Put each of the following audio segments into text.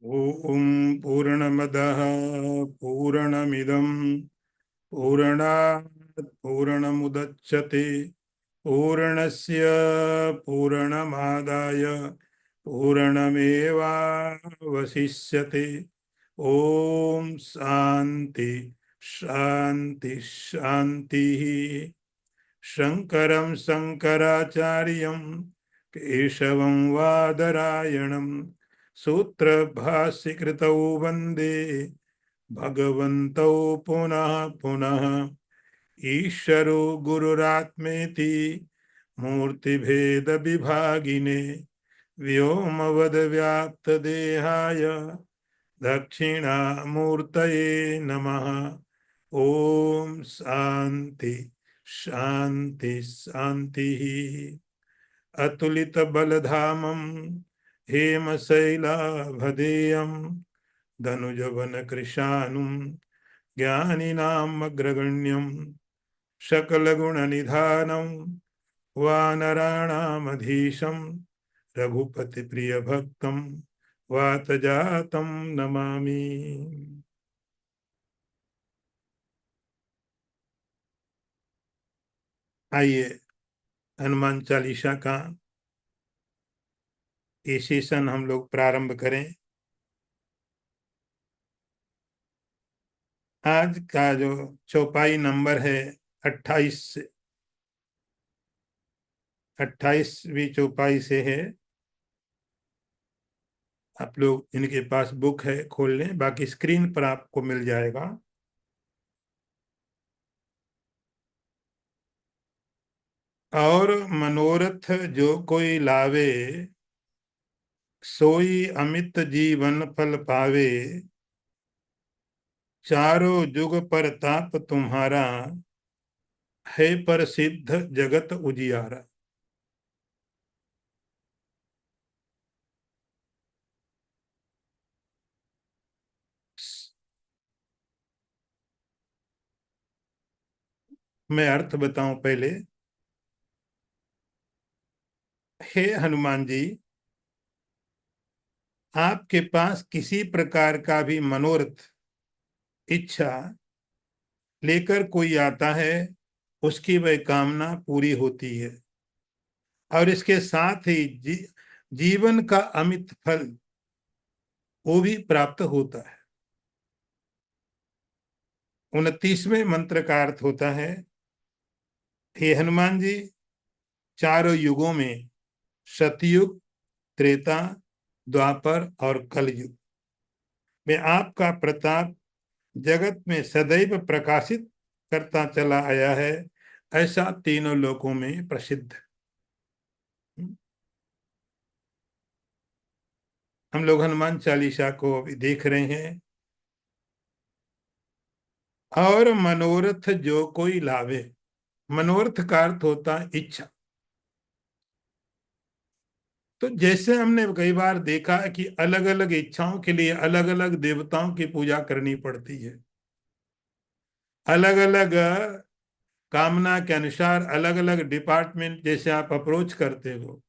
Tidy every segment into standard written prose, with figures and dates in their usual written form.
ओम पूर्णमदः पूर्णमिदं पूर्णात् पूर्णमुदच्यते पूर्णस्य पूर्णमादाय पूर्णमेवावशिष्यते। ओम शांति शांति शांति। शंकरं शंकराचार्यं केशवं वादरायणं सूत्रभाष्यकृतौ वन्दे भगवन्तौ पुनः पुनः। ईश्वरो गुरुरात्मेति मूर्तिभेद विभागिने व्योमवद्व्याप्तदेहाय दक्षिणामूर्तये नमः। ओम शांति शांति शांति। अतुलित बलधामं हेमशैलाभधेयं धनुजवन कृशानुं ज्ञानिनाम् अग्रगण्यं सकलगुणनिधानं वानराणामधीशं रघुपतिप्रियभक्तं वातजातं नमामि। आइए हनुमान चालीसा का ये सेशन हम लोग प्रारंभ करें। आज का जो चौपाई नंबर है 28 से 28वीं चौपाई से है। आप लोग इनके पास बुक है खोल लें, बाकी स्क्रीन पर आपको मिल जाएगा। और मनोरथ जो कोई लावे सोई अमित जीवन फल पावे चारों जुग पर ताप तुम्हारा है प्रसिद्ध जगत उजियारा। मैं अर्थ बताऊं पहले। हे हनुमान जी, आपके पास किसी प्रकार का भी मनोरथ इच्छा लेकर कोई आता है, उसकी वह कामना पूरी होती है और इसके साथ ही जीवन का अमित फल वो भी प्राप्त होता है। 29वें मंत्र का अर्थ होता है, हे हनुमान जी, चारों युगों में सतयुग, त्रेता, द्वापर और कलयुग में आपका प्रताप जगत में सदैव प्रकाशित करता चला आया है, ऐसा तीनों लोकों में प्रसिद्ध है। हम लोग हनुमान चालीसा को अभी देख रहे हैं। और मनोरथ जो कोई लावे, मनोरथ का अर्थ होता है इच्छा। तो जैसे हमने कई बार देखा है कि अलग अलग इच्छाओं के लिए अलग अलग देवताओं की पूजा करनी पड़ती है, अलग अलग कामना के अनुसार अलग अलग डिपार्टमेंट जैसे आप अप्रोच करते हो।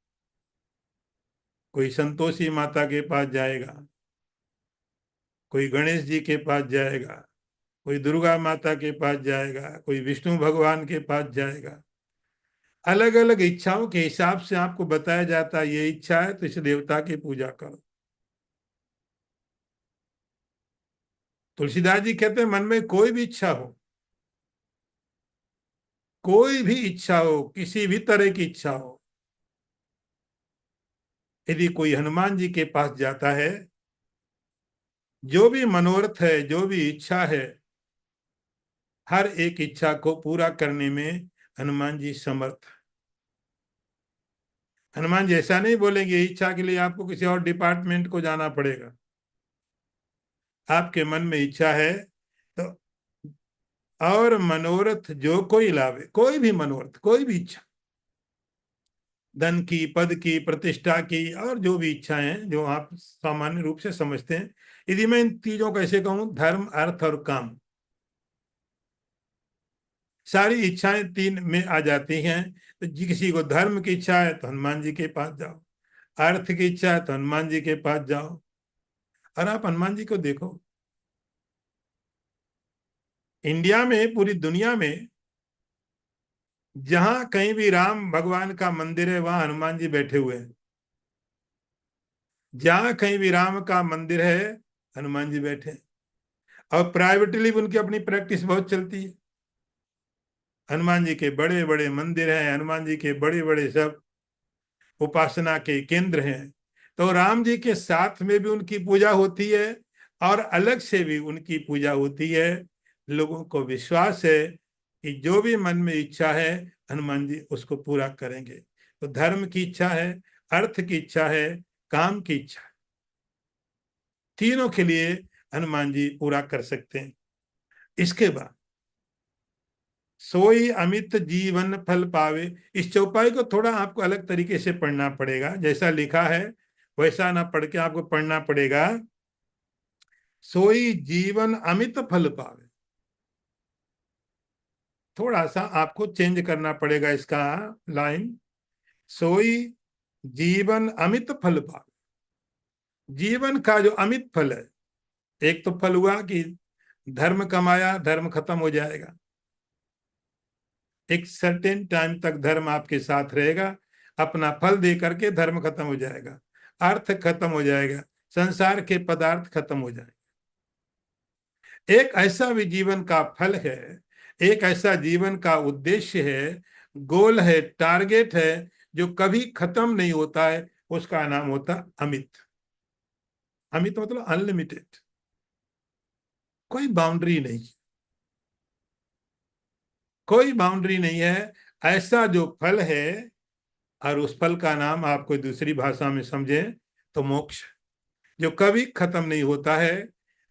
कोई संतोषी माता के पास जाएगा, कोई गणेश जी के पास जाएगा, कोई दुर्गा माता के पास जाएगा, कोई विष्णु भगवान के पास जाएगा। अलग अलग इच्छाओं के हिसाब से आपको बताया जाता है ये इच्छा है तो इस देवता की पूजा करो। तुलसीदास जी कहते हैं मन में कोई भी इच्छा हो, कोई भी इच्छा हो, किसी भी तरह की इच्छा हो, यदि कोई हनुमान जी के पास जाता है, जो भी मनोरथ है, जो भी इच्छा है, हर एक इच्छा को पूरा करने में हनुमान जी समर्थ। हनुमान जी ऐसा नहीं बोलेंगे इच्छा के लिए आपको किसी और डिपार्टमेंट को जाना पड़ेगा। आपके मन में इच्छा है तो, और मनोरथ जो कोई लावे, कोई भी मनोरथ, कोई भी इच्छा, धन की, पद की, प्रतिष्ठा की, और जो भी इच्छाएं हैं जो आप सामान्य रूप से समझते हैं। यदि मैं इन चीजों को ऐसे कहूं, धर्म, अर्थ और काम, सारी इच्छाएं तीन में आ जाती हैं। तो किसी को धर्म की इच्छा है तो हनुमान जी के पास जाओ, अर्थ की इच्छा है तो हनुमान जी के पास जाओ, और आप हनुमान जी को देखो, इंडिया में, पूरी दुनिया में जहां कहीं भी राम भगवान का मंदिर है वहां हनुमान जी बैठे हुए हैं। जहां कहीं भी राम का मंदिर है हनुमान जी बैठे हैं। और प्राइवेटली भी उनकी अपनी प्रैक्टिस बहुत चलती है। हनुमान जी के बड़े बड़े मंदिर हैं, हनुमान जी के बड़े बड़े सब उपासना के केंद्र हैं। तो राम जी के साथ में भी उनकी पूजा होती है और अलग से भी उनकी पूजा होती है। लोगों को विश्वास है कि जो भी मन में इच्छा है हनुमान जी उसको पूरा करेंगे। तो धर्म की इच्छा है, अर्थ की इच्छा है, काम की इच्छा है, तीनों के लिए हनुमान जी पूरा कर सकते हैं। इसके बाद सोई अमित जीवन फल पावे, इस चौपाई को थोड़ा आपको अलग तरीके से पढ़ना पड़ेगा। जैसा लिखा है वैसा ना पढ़ के आपको पढ़ना पड़ेगा, सोई जीवन अमित फल पावे। थोड़ा सा आपको चेंज करना पड़ेगा इसका लाइन। सोई जीवन अमित फल पावे, जीवन का जो अमित फल है, एक तो फल हुआ कि धर्म कमाया, धर्म खत्म हो जाएगा, एक सर्टेन टाइम तक धर्म आपके साथ रहेगा, अपना फल दे करके धर्म खत्म हो जाएगा, अर्थ खत्म हो जाएगा, संसार के पदार्थ खत्म हो जाएंगे। एक ऐसा भी जीवन का फल है, एक ऐसा जीवन का उद्देश्य है, गोल है, टारगेट है, जो कभी खत्म नहीं होता है, उसका नाम होता अमित। अमित मतलब अनलिमिटेड, कोई बाउंड्री नहीं, कोई बाउंड्री नहीं है। ऐसा जो फल है, और उस फल का नाम आप कोई दूसरी भाषा में समझें तो मोक्ष, जो कभी खत्म नहीं होता है।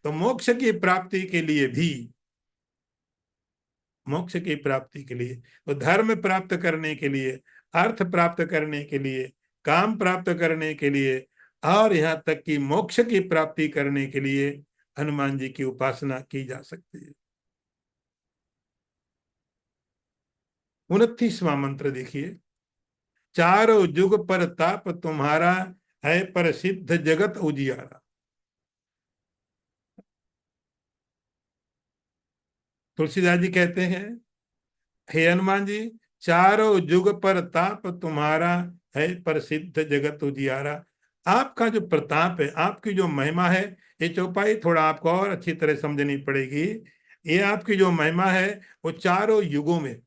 तो मोक्ष की प्राप्ति के लिए भी, मोक्ष की प्राप्ति के लिए, तो धर्म प्राप्त करने के लिए, अर्थ प्राप्त करने के लिए, काम प्राप्त करने के लिए, और यहाँ तक कि मोक्ष की प्राप्ति करने के लिए हनुमान जी की उपासना की जा सकती है। 29वां मंत्र देखिए, चारों जुग पर ताप तुम्हारा, है प्रसिद्ध जगत उजियारा। तुलसीदास जी कहते हैं, हे हनुमान जी, चारों जुग पर ताप तुम्हारा, है प्रसिद्ध जगत उजियारा। आपका जो प्रताप है, आपकी जो महिमा है, ये चौपाई थोड़ा आपको और अच्छी तरह समझनी पड़ेगी। ये आपकी जो महिमा है वो चारों युगों में,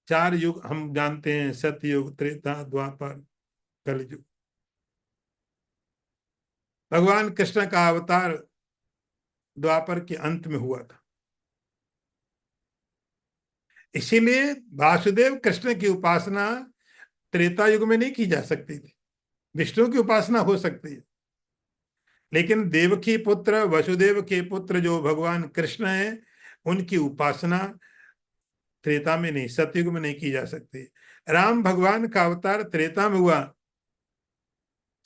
चार युग हम जानते हैं, सतयुग, त्रेता, द्वापर, कलयुग। भगवान कृष्ण का अवतार द्वापर के अंत में हुआ था, इसीलिए वासुदेव कृष्ण की उपासना त्रेता युग में नहीं की जा सकती थी। विष्णु की उपासना हो सकती है, लेकिन देवकी पुत्र वसुदेव के पुत्र जो भगवान कृष्ण है, उनकी उपासना त्रेता में नहीं, सतयुग में नहीं की जा सकती। राम भगवान का अवतार त्रेता में हुआ,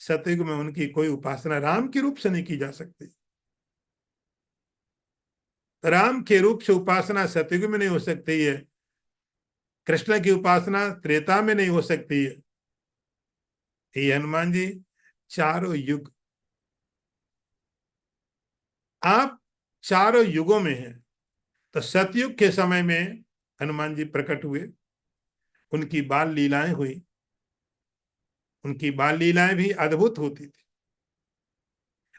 सतयुग में उनकी कोई उपासना राम के रूप से नहीं की जा सकती। राम के रूप से उपासना सतयुग में नहीं हो सकती है, कृष्ण की उपासना त्रेता में नहीं हो सकती है। ये हनुमान जी चारों युग, आप चारों युगों में हैं। तो सतयुग के समय में हनुमान जी प्रकट हुए, उनकी बाल लीलाएं हुई, उनकी बाल लीलाएं भी अद्भुत होती थी।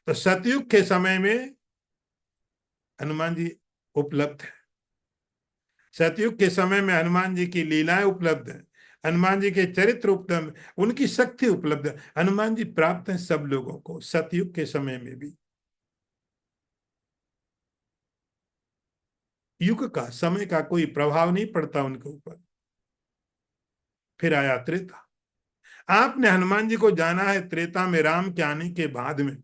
तो सतयुग के समय में हनुमान जी उपलब्ध है, सतयुग के समय में हनुमान जी की लीलाएं उपलब्ध है, हनुमान जी के चरित्र उपलब्ध, उनकी शक्ति उपलब्ध है। हनुमान जी प्राप्त है सब लोगों को, सतयुग के समय में भी। युग का, समय का कोई प्रभाव नहीं पड़ता उनके ऊपर। फिर आया त्रेता, आपने हनुमान जी को जाना है त्रेता में, राम के आने के बाद में।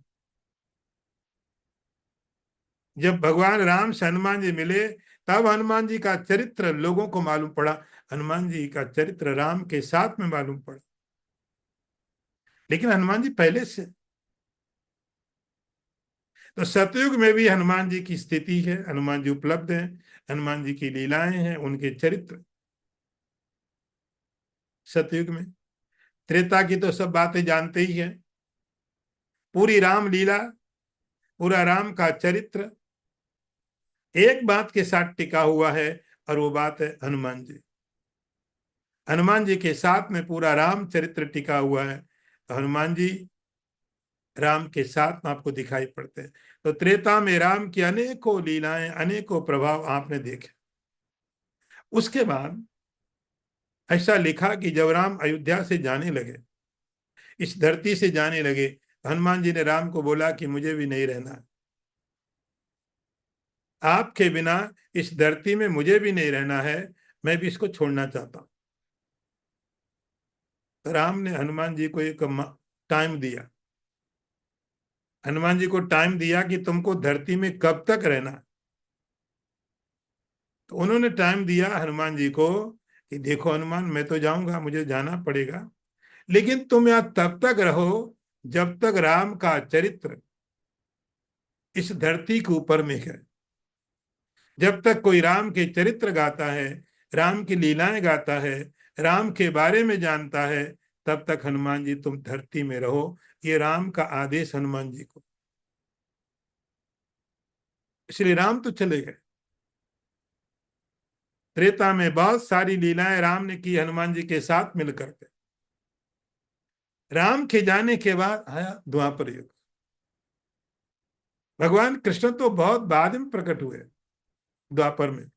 जब भगवान राम से हनुमान जी मिले, तब हनुमान जी का चरित्र लोगों को मालूम पड़ा, हनुमान जी का चरित्र राम के साथ में मालूम पड़ा। लेकिन हनुमान जी पहले से, तो सतयुग में भी हनुमान जी की स्थिति है, हनुमान जी उपलब्ध हैं, हनुमान जी की लीलाएं हैं, उनके चरित्र सतयुग में। त्रेता की तो सब बातें जानते ही हैं, पूरी रामलीला, पूरा राम का चरित्र एक बात के साथ टिका हुआ है, और वो बात है हनुमान जी। हनुमान जी के साथ में पूरा राम चरित्र टिका हुआ है। तो हनुमान जी राम के साथ में आपको दिखाई पड़ते हैं। तो त्रेता में राम की अनेकों लीलाएं, अनेकों प्रभाव आपने देखे। उसके बाद ऐसा लिखा कि जब राम अयोध्या से जाने लगे, इस धरती से जाने लगे, हनुमान जी ने राम को बोला कि मुझे भी नहीं रहना, आपके बिना इस धरती में मुझे भी नहीं रहना है, मैं भी इसको छोड़ना चाहता हूं। तो राम ने हनुमान जी को एक टाइम दिया। हनुमान जी को टाइम दिया कि तुमको धरती में कब तक रहना। तो उन्होंने टाइम दिया हनुमान जी को कि देखो हनुमान, मैं तो जाऊंगा, मुझे जाना पड़ेगा, लेकिन तुम यहां तब तक रहो जब तक राम का चरित्र इस धरती के ऊपर में है। जब तक कोई राम के चरित्र गाता है, राम की लीलाएं गाता है, राम के बारे में जानता है, तब तक हनुमान जी तुम धरती में रहो। ये राम का आदेश हनुमान जी को। इसलिए राम तो चले गए। त्रेता में बहुत सारी लीलाएं राम ने की हनुमान जी के साथ मिलकर के। राम के जाने के बाद आया द्वापर युग। भगवान कृष्ण तो बहुत बाद में प्रकट हुए, द्वापर में।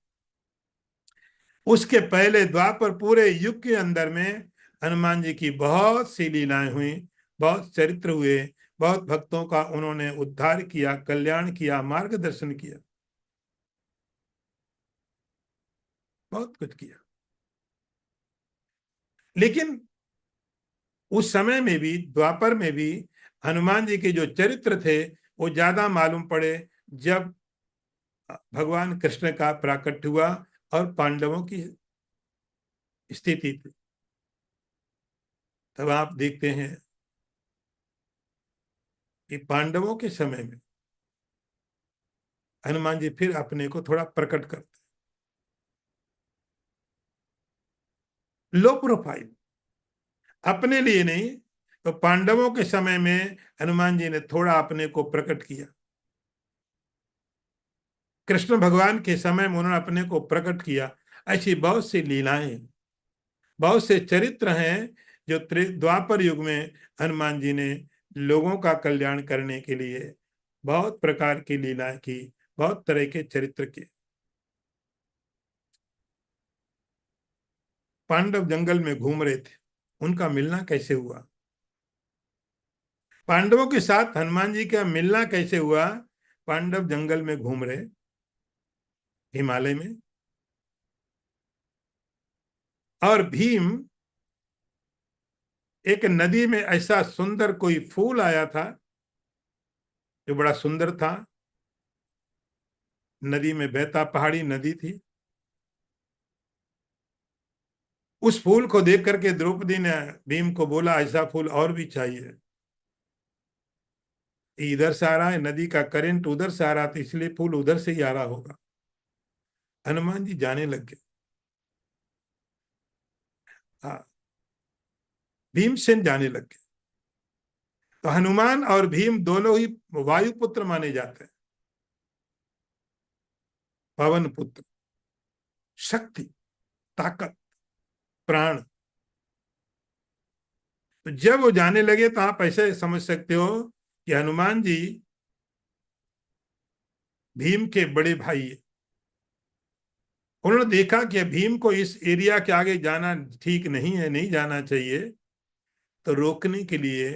उसके पहले द्वापर पूरे युग के अंदर में हनुमान जी की बहुत सी लीलाएं हुई, बहुत चरित्र हुए, बहुत भक्तों का उन्होंने उद्धार किया, कल्याण किया, मार्गदर्शन किया, बहुत कुछ किया। लेकिन उस समय में भी, द्वापर में भी, हनुमान जी के जो चरित्र थे वो ज्यादा मालूम पड़े जब भगवान कृष्ण का प्राकट्य हुआ और पांडवों की स्थिति थी। तब आप देखते हैं कि पांडवों के समय में हनुमान जी फिर अपने को थोड़ा प्रकट करते, लो प्रोफाइल, अपने लिए नहीं। तो पांडवों के समय में हनुमान जी ने थोड़ा अपने को प्रकट किया। कृष्ण भगवान के समय में उन्होंने अपने को प्रकट किया। ऐसी बहुत सी लीलाएं, बहुत से चरित्र हैं जो द्वापर युग में हनुमान जी ने लोगों का कल्याण करने के लिए बहुत प्रकार की लीलाएं की, बहुत तरह के चरित्र किए। पांडव जंगल में घूम रहे थे, उनका मिलना कैसे हुआ? पांडवों के साथ हनुमान जी का मिलना कैसे हुआ? पांडव जंगल में घूम रहे, हिमालय में, और भीम एक नदी में, ऐसा सुंदर कोई फूल आया था जो बड़ा सुंदर था, नदी में बहता, पहाड़ी नदी थी। उस फूल को देख करके द्रौपदी ने भीम को बोला ऐसा फूल और भी चाहिए। इधर से आ रहा है, नदी का करंट उधर से आ रहा था, इसलिए फूल उधर से ही आ रहा होगा। हनुमान जी जाने लग गए। हाँ, भीमसेन जाने लग गए। तो हनुमान और भीम दोनों ही वायुपुत्र माने जाते हैं, पवन पुत्र, शक्ति, ताकत, प्राण। तो जब वो जाने लगे तो आप ऐसे समझ सकते हो कि हनुमान जी भीम के बड़े भाई है। उन्होंने देखा कि भीम को इस एरिया के आगे जाना ठीक नहीं है, नहीं जाना चाहिए। तो रोकने के लिए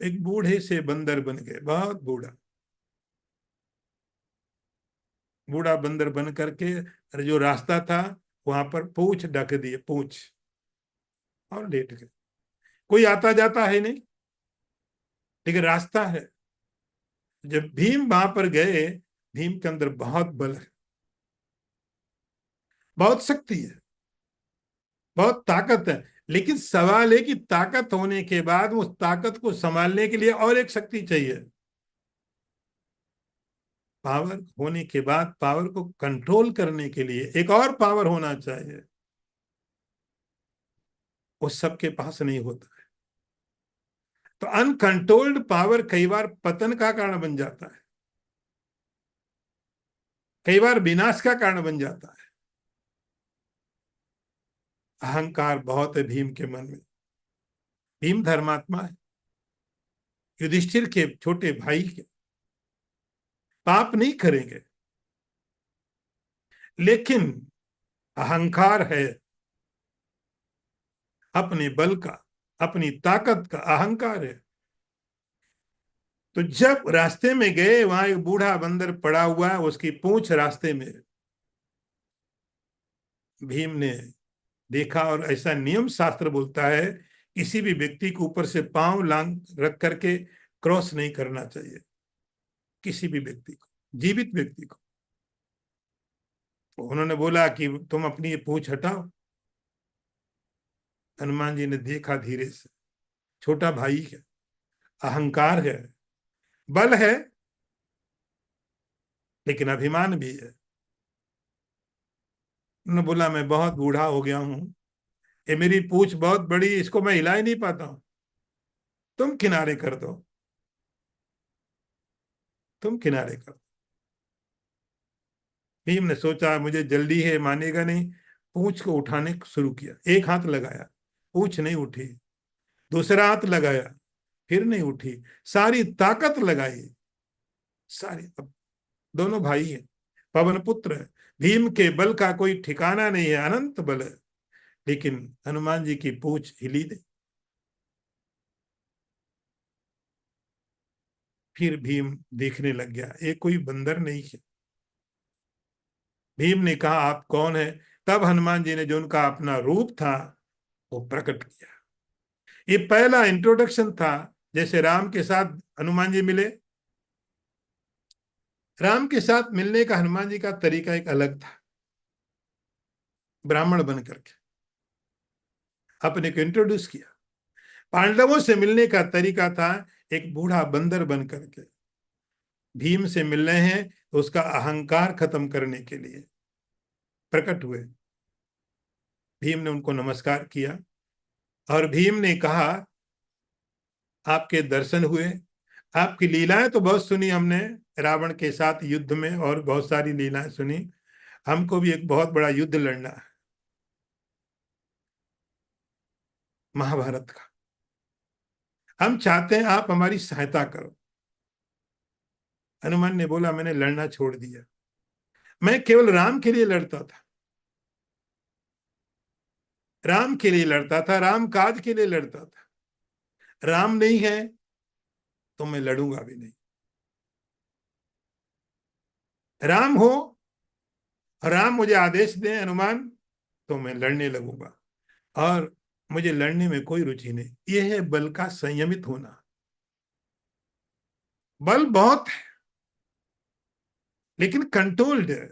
एक बूढ़े से बंदर बन गए, बहुत बूढ़ा, बूढ़ा बंदर बन करके जो रास्ता था वहां पर पूंछ ढक दिए, पूंछ, और लेट गए। कोई आता जाता है नहीं, लेकिन रास्ता है। जब भीम वहां पर गए, भीम के अंदर बहुत बल है, बहुत शक्ति है, बहुत ताकत है। लेकिन सवाल है कि ताकत होने के बाद उस ताकत को संभालने के लिए और एक शक्ति चाहिए। पावर होने के बाद पावर को कंट्रोल करने के लिए एक और पावर होना चाहिए। वो सबके पास नहीं होता है। तो अनकंट्रोल्ड पावर कई बार पतन का कारण बन जाता है, कई बार विनाश का कारण बन जाता है। अहंकार बहुत है भीम के मन में। भीम धर्मात्मा है, युधिष्ठिर के छोटे भाई के, पाप नहीं करेंगे, लेकिन अहंकार है, अपने बल का, अपनी ताकत का अहंकार है। तो जब रास्ते में गए, वहां एक बूढ़ा बंदर पड़ा हुआ है, उसकी पूंछ रास्ते में। भीम ने देखा, और ऐसा नियम शास्त्र बोलता है, किसी भी व्यक्ति के ऊपर से पांव लांग रख करके क्रॉस नहीं करना चाहिए, किसी भी व्यक्ति को, जीवित व्यक्ति को। तो उन्होंने बोला कि तुम अपनी ये पूंछ हटाओ। हनुमान जी ने देखा धीरे से, छोटा भाई है, अहंकार है, बल है, लेकिन अभिमान भी है। उन्होंने बोला मैं बहुत बूढ़ा हो गया हूं, ये मेरी पूंछ बहुत बड़ी, इसको मैं हिला ही नहीं पाता हूं, तुम किनारे कर दो, तुम किनारे कर दो। भीम ने सोचा मुझे जल्दी है, मानेगा नहीं, पूंछ को उठाने शुरू किया। एक हाथ लगाया, पूंछ नहीं उठी। दूसरा हाथ लगाया, फिर नहीं उठी। सारी ताकत लगाई, सारी। अब दोनों भाई हैं, पवन पुत्र है, भीम के बल का कोई ठिकाना नहीं है, अनंत बल है। लेकिन हनुमान जी की पूंछ हिली नहीं। फिर भीम देखने लग गया, ये कोई बंदर नहीं है। भीम ने कहा आप कौन है? तब हनुमान जी ने जो उनका अपना रूप था वो प्रकट किया। ये पहला इंट्रोडक्शन था। जैसे राम के साथ हनुमान जी मिले, राम के साथ मिलने का हनुमान जी का तरीका एक अलग था। ब्राह्मण बन करके अपने को इंट्रोड्यूस किया। पांडवों से मिलने का तरीका था एक बूढ़ा बंदर बन करके। भीम से मिल रहे हैं तो उसका अहंकार खत्म करने के लिए प्रकट हुए। भीम ने उनको नमस्कार किया, और भीम ने कहा आपके दर्शन हुए, आपकी लीलाएं तो बहुत सुनी हमने, रावण के साथ युद्ध में और बहुत सारी लीलाएं सुनी। हमको भी एक बहुत बड़ा युद्ध लड़ना है, महाभारत का। हम चाहते हैं आप हमारी सहायता करो। हनुमान ने बोला मैंने लड़ना छोड़ दिया, मैं केवल राम के लिए लड़ता था, राम के लिए लड़ता था, राम काज के लिए लड़ता था। राम नहीं है तो मैं लड़ूंगा भी नहीं। राम हो, राम मुझे आदेश दें हनुमान, तो मैं लड़ने लगूंगा। और मुझे लड़ने में कोई रुचि नहीं। यह है बल का संयमित होना। बल बहुत है, लेकिन कंट्रोल्ड है।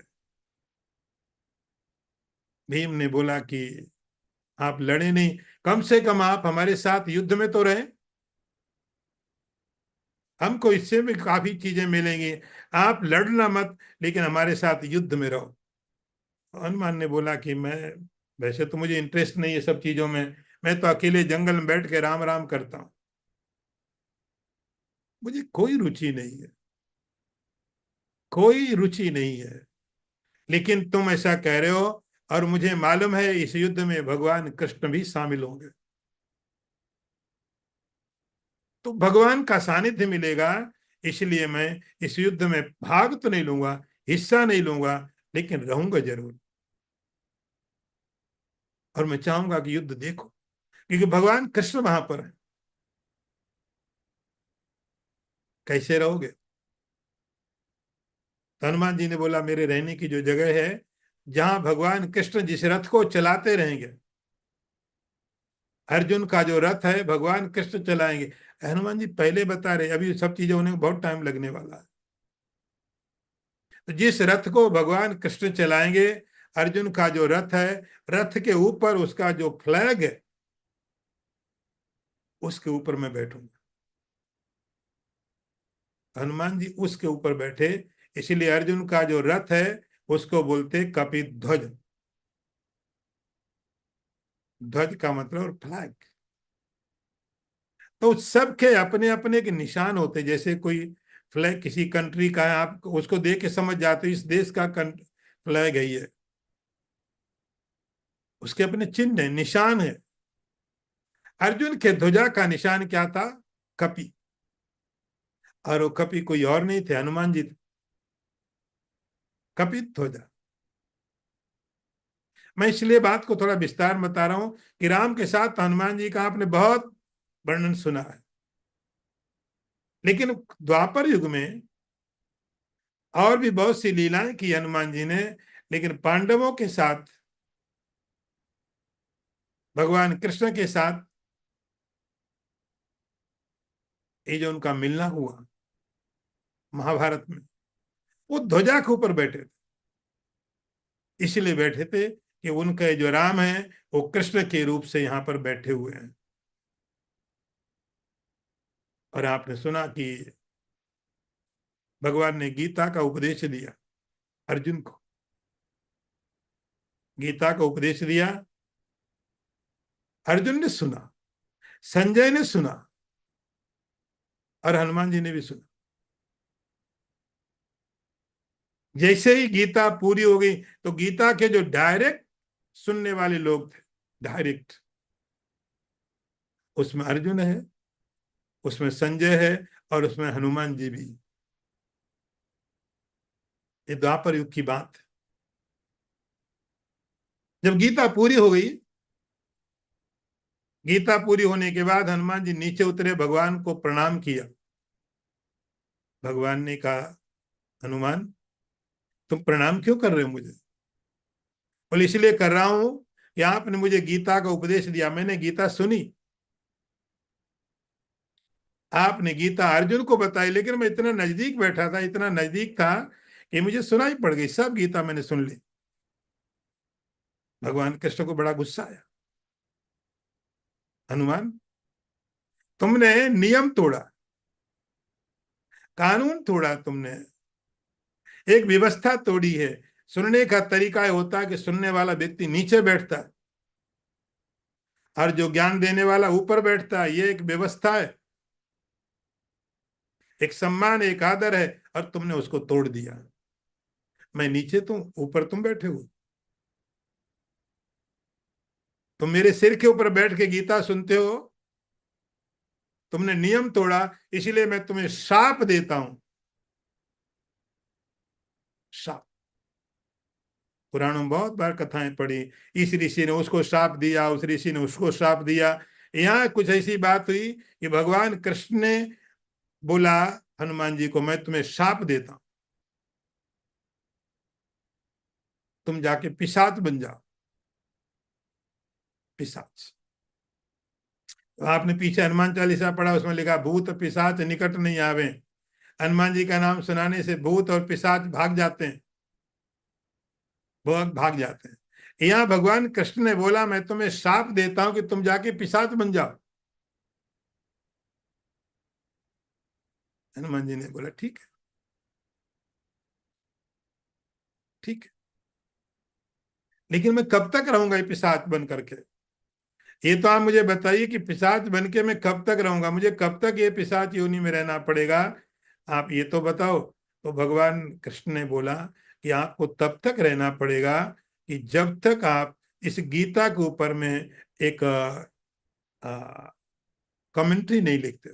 भीम ने बोला कि आप लड़े नहीं, कम से कम आप हमारे साथ युद्ध में तो रहे, हमको इससे भी काफी चीजें मिलेंगी। आप लड़ना मत, लेकिन हमारे साथ युद्ध में रहो। हनुमान ने बोला कि मैं, वैसे तो मुझे इंटरेस्ट नहीं है सब चीजों में, मैं तो अकेले जंगल में बैठ के राम राम करता हूं, मुझे कोई रुचि नहीं है, कोई रुचि नहीं है। लेकिन तुम ऐसा कह रहे हो, और मुझे मालूम है इस युद्ध में भगवान कृष्ण भी शामिल होंगे, तो भगवान का सानिध्य मिलेगा। इसलिए मैं इस युद्ध में भाग तो नहीं लूंगा, हिस्सा नहीं लूंगा, लेकिन रहूंगा जरूर। और मैं चाहूंगा कि युद्ध देखो, क्योंकि भगवान कृष्ण वहां पर है। कैसे रहोगे? तो हनुमान जी ने बोला मेरे रहने की जो जगह है, जहां भगवान कृष्ण जिस रथ को चलाते रहेंगे, अर्जुन का जो रथ है भगवान कृष्ण चलाएंगे। हनुमान जी पहले बता रहे, अभी सब चीजें होने में बहुत टाइम लगने वाला है। तो जिस रथ को भगवान कृष्ण चलाएंगे, अर्जुन का जो रथ है, रथ के ऊपर उसका जो फ्लैग है, उसके ऊपर मैं बैठूंगा। हनुमान जी उसके ऊपर बैठे, इसीलिए अर्जुन का जो रथ है उसको बोलते कपिध्वज। ध्वज का मतलब फ्लैग। तो सबके अपने अपने के निशान होते, जैसे कोई फ्लैग किसी कंट्री का है, आप उसको देख के समझ जाते हो इस देश का फ्लैग है ये, उसके अपने चिन्ह है, निशान है। अर्जुन के ध्वजा का निशान क्या था? कपि। और वो कपि कोई और नहीं थे, हनुमान जी थे। कपि ध्वजा। मैं इसलिए बात को थोड़ा विस्तार में बता रहा हूं कि राम के साथ हनुमान जी का आपने बहुत वर्णन सुना है, लेकिन द्वापर युग में और भी बहुत सी लीलाएं की हनुमान जी ने, लेकिन पांडवों के साथ, भगवान कृष्ण के साथ ये जो उनका मिलना हुआ महाभारत में, वो ध्वजा के ऊपर बैठे थे। इसलिए बैठे थे कि उनके जो राम है वो कृष्ण के रूप से यहाँ पर बैठे हुए हैं। और आपने सुना कि भगवान ने गीता का उपदेश दिया अर्जुन को, गीता का उपदेश दिया, अर्जुन ने सुना, संजय ने सुना, और हनुमान जी ने भी सुना। जैसे ही गीता पूरी हो गई तो गीता के जो डायरेक्ट सुनने वाले लोग थे, डायरेक्ट, उसमें अर्जुन है, उसमें संजय है, और उसमें हनुमान जी भी। ये द्वापर युग की बात है। जब गीता पूरी हो गई, गीता पूरी होने के बाद हनुमान जी नीचे उतरे, भगवान को प्रणाम किया। भगवान ने कहा, हनुमान तुम प्रणाम क्यों कर रहे हो मुझे? बोले इसलिए कर रहा हूं कि आपने मुझे गीता का उपदेश दिया, मैंने गीता सुनी, आपने गीता अर्जुन को बताई, लेकिन मैं इतना नजदीक बैठा था, इतना नजदीक था कि मुझे सुनाई पड़ गई, सब गीता मैंने सुन ली। भगवान कृष्ण को बड़ा गुस्सा आया, हनुमान तुमने नियम तोड़ा, कानून तोड़ा, तुमने एक व्यवस्था तोड़ी है। सुनने का तरीका होता है कि सुनने वाला व्यक्ति नीचे बैठता है और जो ज्ञान देने वाला ऊपर बैठता है, ये एक व्यवस्था है, एक सम्मान, एक आदर है, और तुमने उसको तोड़ दिया। मैं नीचे, तुम ऊपर, तुम बैठे हो, तुम मेरे सिर के ऊपर बैठ के गीता सुनते हो, तुमने नियम तोड़ा, इसलिए मैं तुम्हें शाप देता हूं। शाप, पुराणों में बहुत बार कथाएं पढ़ी, इस ऋषि ने उसको शाप दिया, उस ऋषि ने उसको शाप दिया। यहाँ कुछ ऐसी बात हुई कि भगवान कृष्ण ने बोला हनुमान जी को, मैं तुम्हें शाप देता हूं, तुम जाके पिशाच बन जाओ। पिशाच, तो आपने पीछे हनुमान चालीसा पढ़ा, उसमें लिखा भूत पिशाच निकट नहीं आवे। हनुमान जी का नाम सुनाने से भूत और पिशाच भाग जाते हैं, भाग जाते हैं। यहाँ भगवान कृष्ण ने बोला, मैं तुम्हें शाप देता हूं कि तुम जाके पिशाच बन जाओ। हनुमान जी ने बोला ठीक है, ठीक है, लेकिन मैं कब तक रहूंगा ये पिशाच बन करके? ये तो आप मुझे बताइए कि पिशाच बन के मैं कब तक रहूंगा, मुझे कब तक ये पिशाच योनि में रहना पड़ेगा, आप ये तो बताओ। तो भगवान कृष्ण ने बोला कि आपको तब तक रहना पड़ेगा कि जब तक आप इस गीता के ऊपर में एक कमेंट्री नहीं लिखते।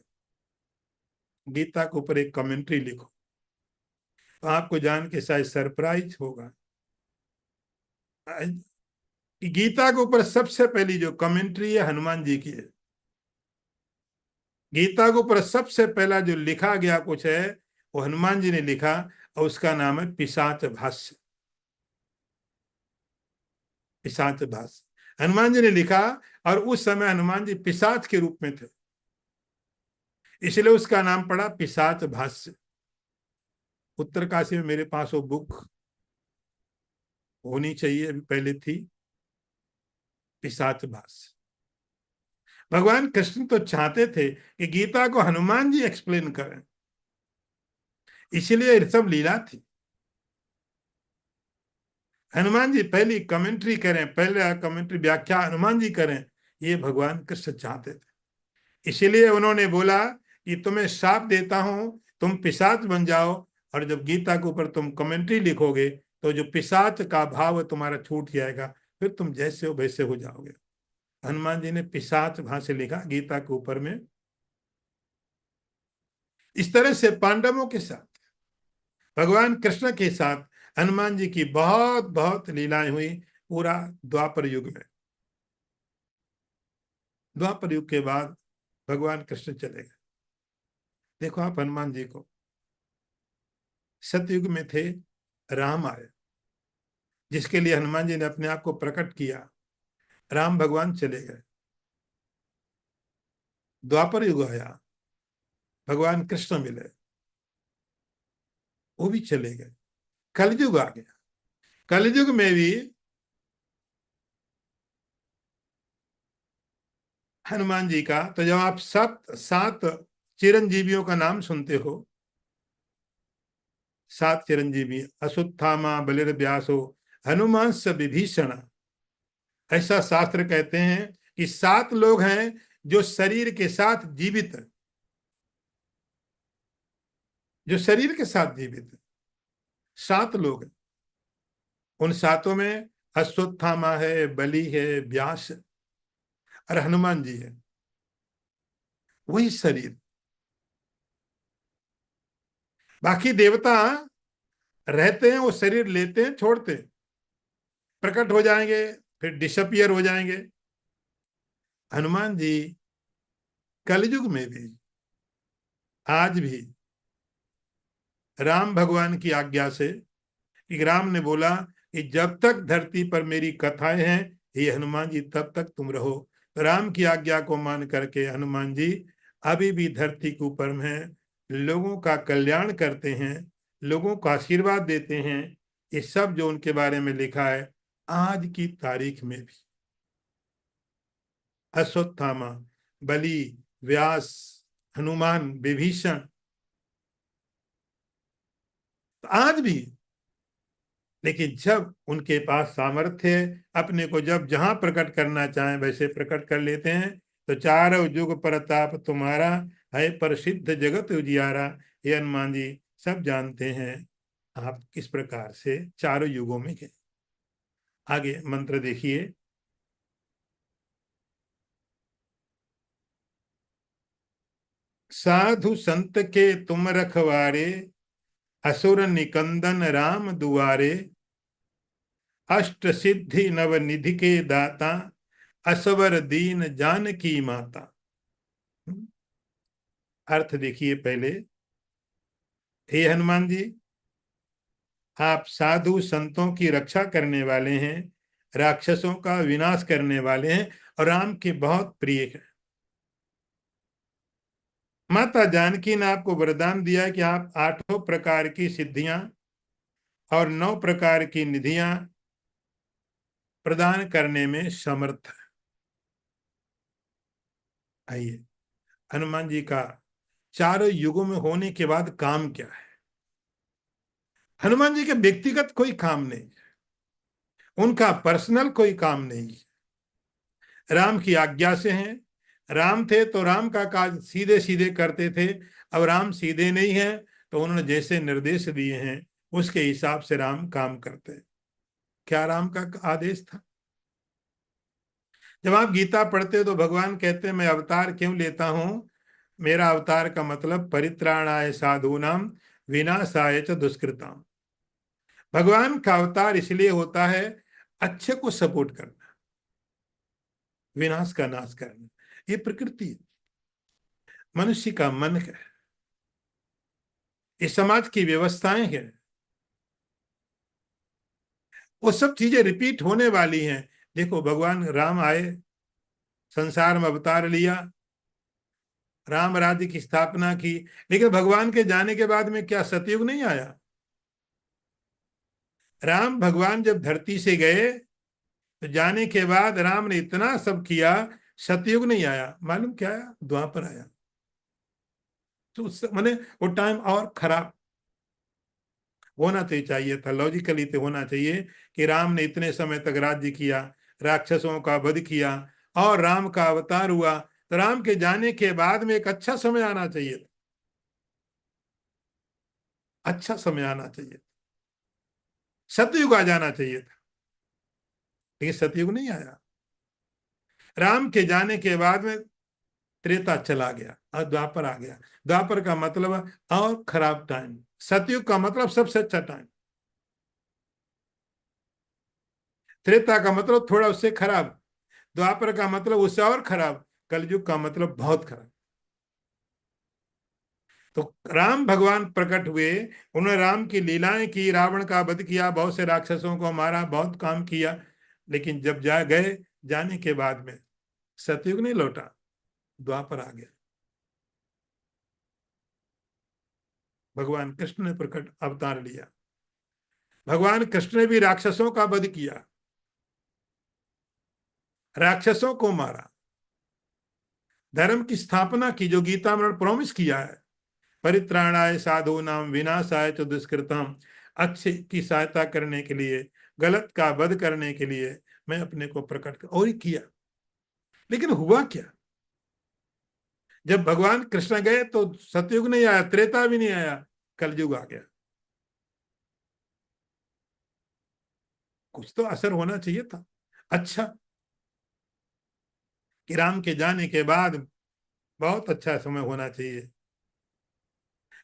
गीता के ऊपर एक कमेंट्री लिखो, तो आपको जान के शायद सरप्राइज होगा कि गीता के ऊपर सबसे पहली जो कमेंट्री है हनुमान जी की है। गीता के ऊपर सबसे पहला जो लिखा गया कुछ है वो हनुमान जी ने लिखा, और उसका नाम है पिशाच भाष्य। पिशाच भाष्य हनुमान जी ने लिखा, और उस समय हनुमान जी पिशाच के रूप में थे, इसलिए उसका नाम पड़ा पिशाच भाष्य। उत्तरकाशी में मेरे पास वो बुक होनी चाहिए, अभी पहले थी, पिशाच भाष्य। भगवान कृष्ण तो चाहते थे कि गीता को हनुमान जी एक्सप्लेन करें, इसलिए ये सब लीला थी। हनुमान जी पहली कमेंट्री करें, पहले कमेंट्री व्याख्या हनुमान जी करें, ये भगवान कृष्ण चाहते थे। इसलिए उन्होंने बोला कि तुम्हें श्राप देता हूं, तुम पिशाच बन जाओ, और जब गीता के ऊपर तुम कमेंट्री लिखोगे तो जो पिशाच का भाव तुम्हारा छूट जाएगा, फिर तुम जैसे हो वैसे हो जाओगे। हनुमान जी ने पिशाच भाव से लिखा गीता के ऊपर में। इस तरह से पांडवों के साथ, भगवान कृष्ण के साथ हनुमान जी की बहुत बहुत लीलाएं हुई पूरा द्वापर युग में। द्वापर युग के बाद भगवान कृष्ण चले गए। देखो आप हनुमान जी को, सतयुग में थे, राम आए जिसके लिए हनुमान जी ने अपने आप को प्रकट किया, राम भगवान चले गए। द्वापर युग आया, भगवान कृष्ण मिले, वो भी चले गए। कलयुग आ गया, कलयुग में भी हनुमान जी का, तो जब आप सात चिरंजीवियों का नाम सुनते हो, सात चिरंजीवी, अश्वत्थामा बलिर्व्यासो हनुमान स विभीषण, ऐसा शास्त्र कहते हैं कि सात लोग हैं जो शरीर के साथ जीवित है, जो शरीर के साथ जीवित है, सात लोग हैं। उन सातों में अश्वत्थामा है, बलि है, व्यास और हनुमान जी है। वही शरीर, बाकी देवता रहते हैं, वो शरीर लेते हैं, छोड़ते हैं, प्रकट हो जाएंगे, फिर डिसअपियर हो जाएंगे। हनुमान जी कलयुग में भी, आज भी राम भगवान की आज्ञा से, कि राम ने बोला कि जब तक धरती पर मेरी कथाएं हैं हे हनुमान जी, तब तक तुम रहो। तो राम की आज्ञा को मान करके हनुमान जी अभी भी धरती के ऊपर में लोगों का कल्याण करते हैं, लोगों को आशीर्वाद देते हैं। ये सब जो उनके बारे में लिखा है आज की तारीख में भी, अश्वत्थामा, बलि, व्यास, हनुमान, विभीषण, आज भी। लेकिन जब उनके पास सामर्थ्य है, अपने को जब जहां प्रकट करना चाहें वैसे प्रकट कर लेते हैं। तो चारों युग प्रताप तुम्हारा, है प्रसिद्ध जगत उजियारा। ये हनुमान जी सब जानते हैं आप किस प्रकार से चारों युगों में गए। आगे मंत्र देखिए। साधु संत के तुम रखवारे, असुर निकंदन राम दुआरे, अष्ट सिद्धि नव निधि के दाता, असवर दीन जानकी माता। अर्थ देखिए पहले। हे हनुमान जी, आप साधु संतों की रक्षा करने वाले हैं, राक्षसों का विनाश करने वाले हैं और राम के बहुत प्रिय हैं। माता जानकी ने आपको वरदान दिया कि आप आठों प्रकार की सिद्धियां और 9 प्रकार की निधियां प्रदान करने में समर्थ है। आइए, हनुमान जी का चारों युगों में होने के बाद काम क्या है? हनुमान जी के व्यक्तिगत कोई काम नहीं, उनका पर्सनल कोई काम नहीं, राम की आज्ञा से हैं। राम थे तो राम का काज सीधे सीधे करते थे। अब राम सीधे नहीं है तो उन्होंने जैसे निर्देश दिए हैं उसके हिसाब से राम काम करते हैं। क्या राम का आदेश था? जब आप गीता पढ़ते हो तो भगवान कहते हैं मैं अवतार क्यों लेता हूं? मेरा अवतार का मतलब परित्राणाय साधूनाम विनाशाय च दुष्कृताम। भगवान का अवतार इसलिए होता है अच्छे को सपोर्ट करना, विनाश का नाश करना। ये प्रकृति है, मनुष्य का मन है, ये समाज की व्यवस्थाएं हैं। वो सब चीजें रिपीट होने वाली हैं। देखो भगवान राम आए, संसार में अवतार लिया, राम राज्य की स्थापना की, लेकिन भगवान के जाने के बाद में क्या सतयुग नहीं आया? राम भगवान जब धरती से गए तो जाने के बाद राम ने इतना सब किया, सतयुग नहीं आया। मालूम क्या आया? द्वापर आया। तो मैंने वो टाइम और खराब होना तो चाहिए था, लॉजिकली तो होना चाहिए कि राम ने इतने समय तक राज्य किया, राक्षसों का वध किया और राम का अवतार हुआ, तो राम के जाने के बाद में एक अच्छा समय आना चाहिए था, अच्छा समय आना चाहिए, सतयुग आ जाना चाहिए था, लेकिन सतयुग नहीं आया। राम के जाने के बाद में त्रेता चला गया और द्वापर आ गया। द्वापर का मतलब और खराब टाइम, सतयुग का मतलब सबसे अच्छा टाइम, त्रेता का मतलब थोड़ा उससे खराब, द्वापर का मतलब उससे और खराब, कलयुग का मतलब बहुत खराब। तो राम भगवान प्रकट हुए, उन्होंने राम की लीलाएं की, रावण का वध किया, बहुत से राक्षसों को मारा, बहुत काम किया, लेकिन जब जा गए, जाने के बाद में सतयुग नहीं लौटा, द्वापर आ गया। भगवान कृष्ण ने प्रकट अवतार लिया, भगवान कृष्ण ने भी राक्षसों का वध किया, राक्षसों को मारा, धर्म की स्थापना की, जो गीता में प्रॉमिस किया है, परित्राणाय साधूनाम विनाशाय च दुष्कृतम, अच्छे की सहायता करने के लिए, गलत का वध करने के लिए मैं अपने को प्रकट कर, और ही किया। लेकिन हुआ क्या, जब भगवान कृष्ण गए तो सतयुग नहीं आया, त्रेता भी नहीं आया, कलयुग आ गया। कुछ तो असर होना चाहिए था अच्छा, कि राम के जाने के बाद बहुत अच्छा समय होना चाहिए,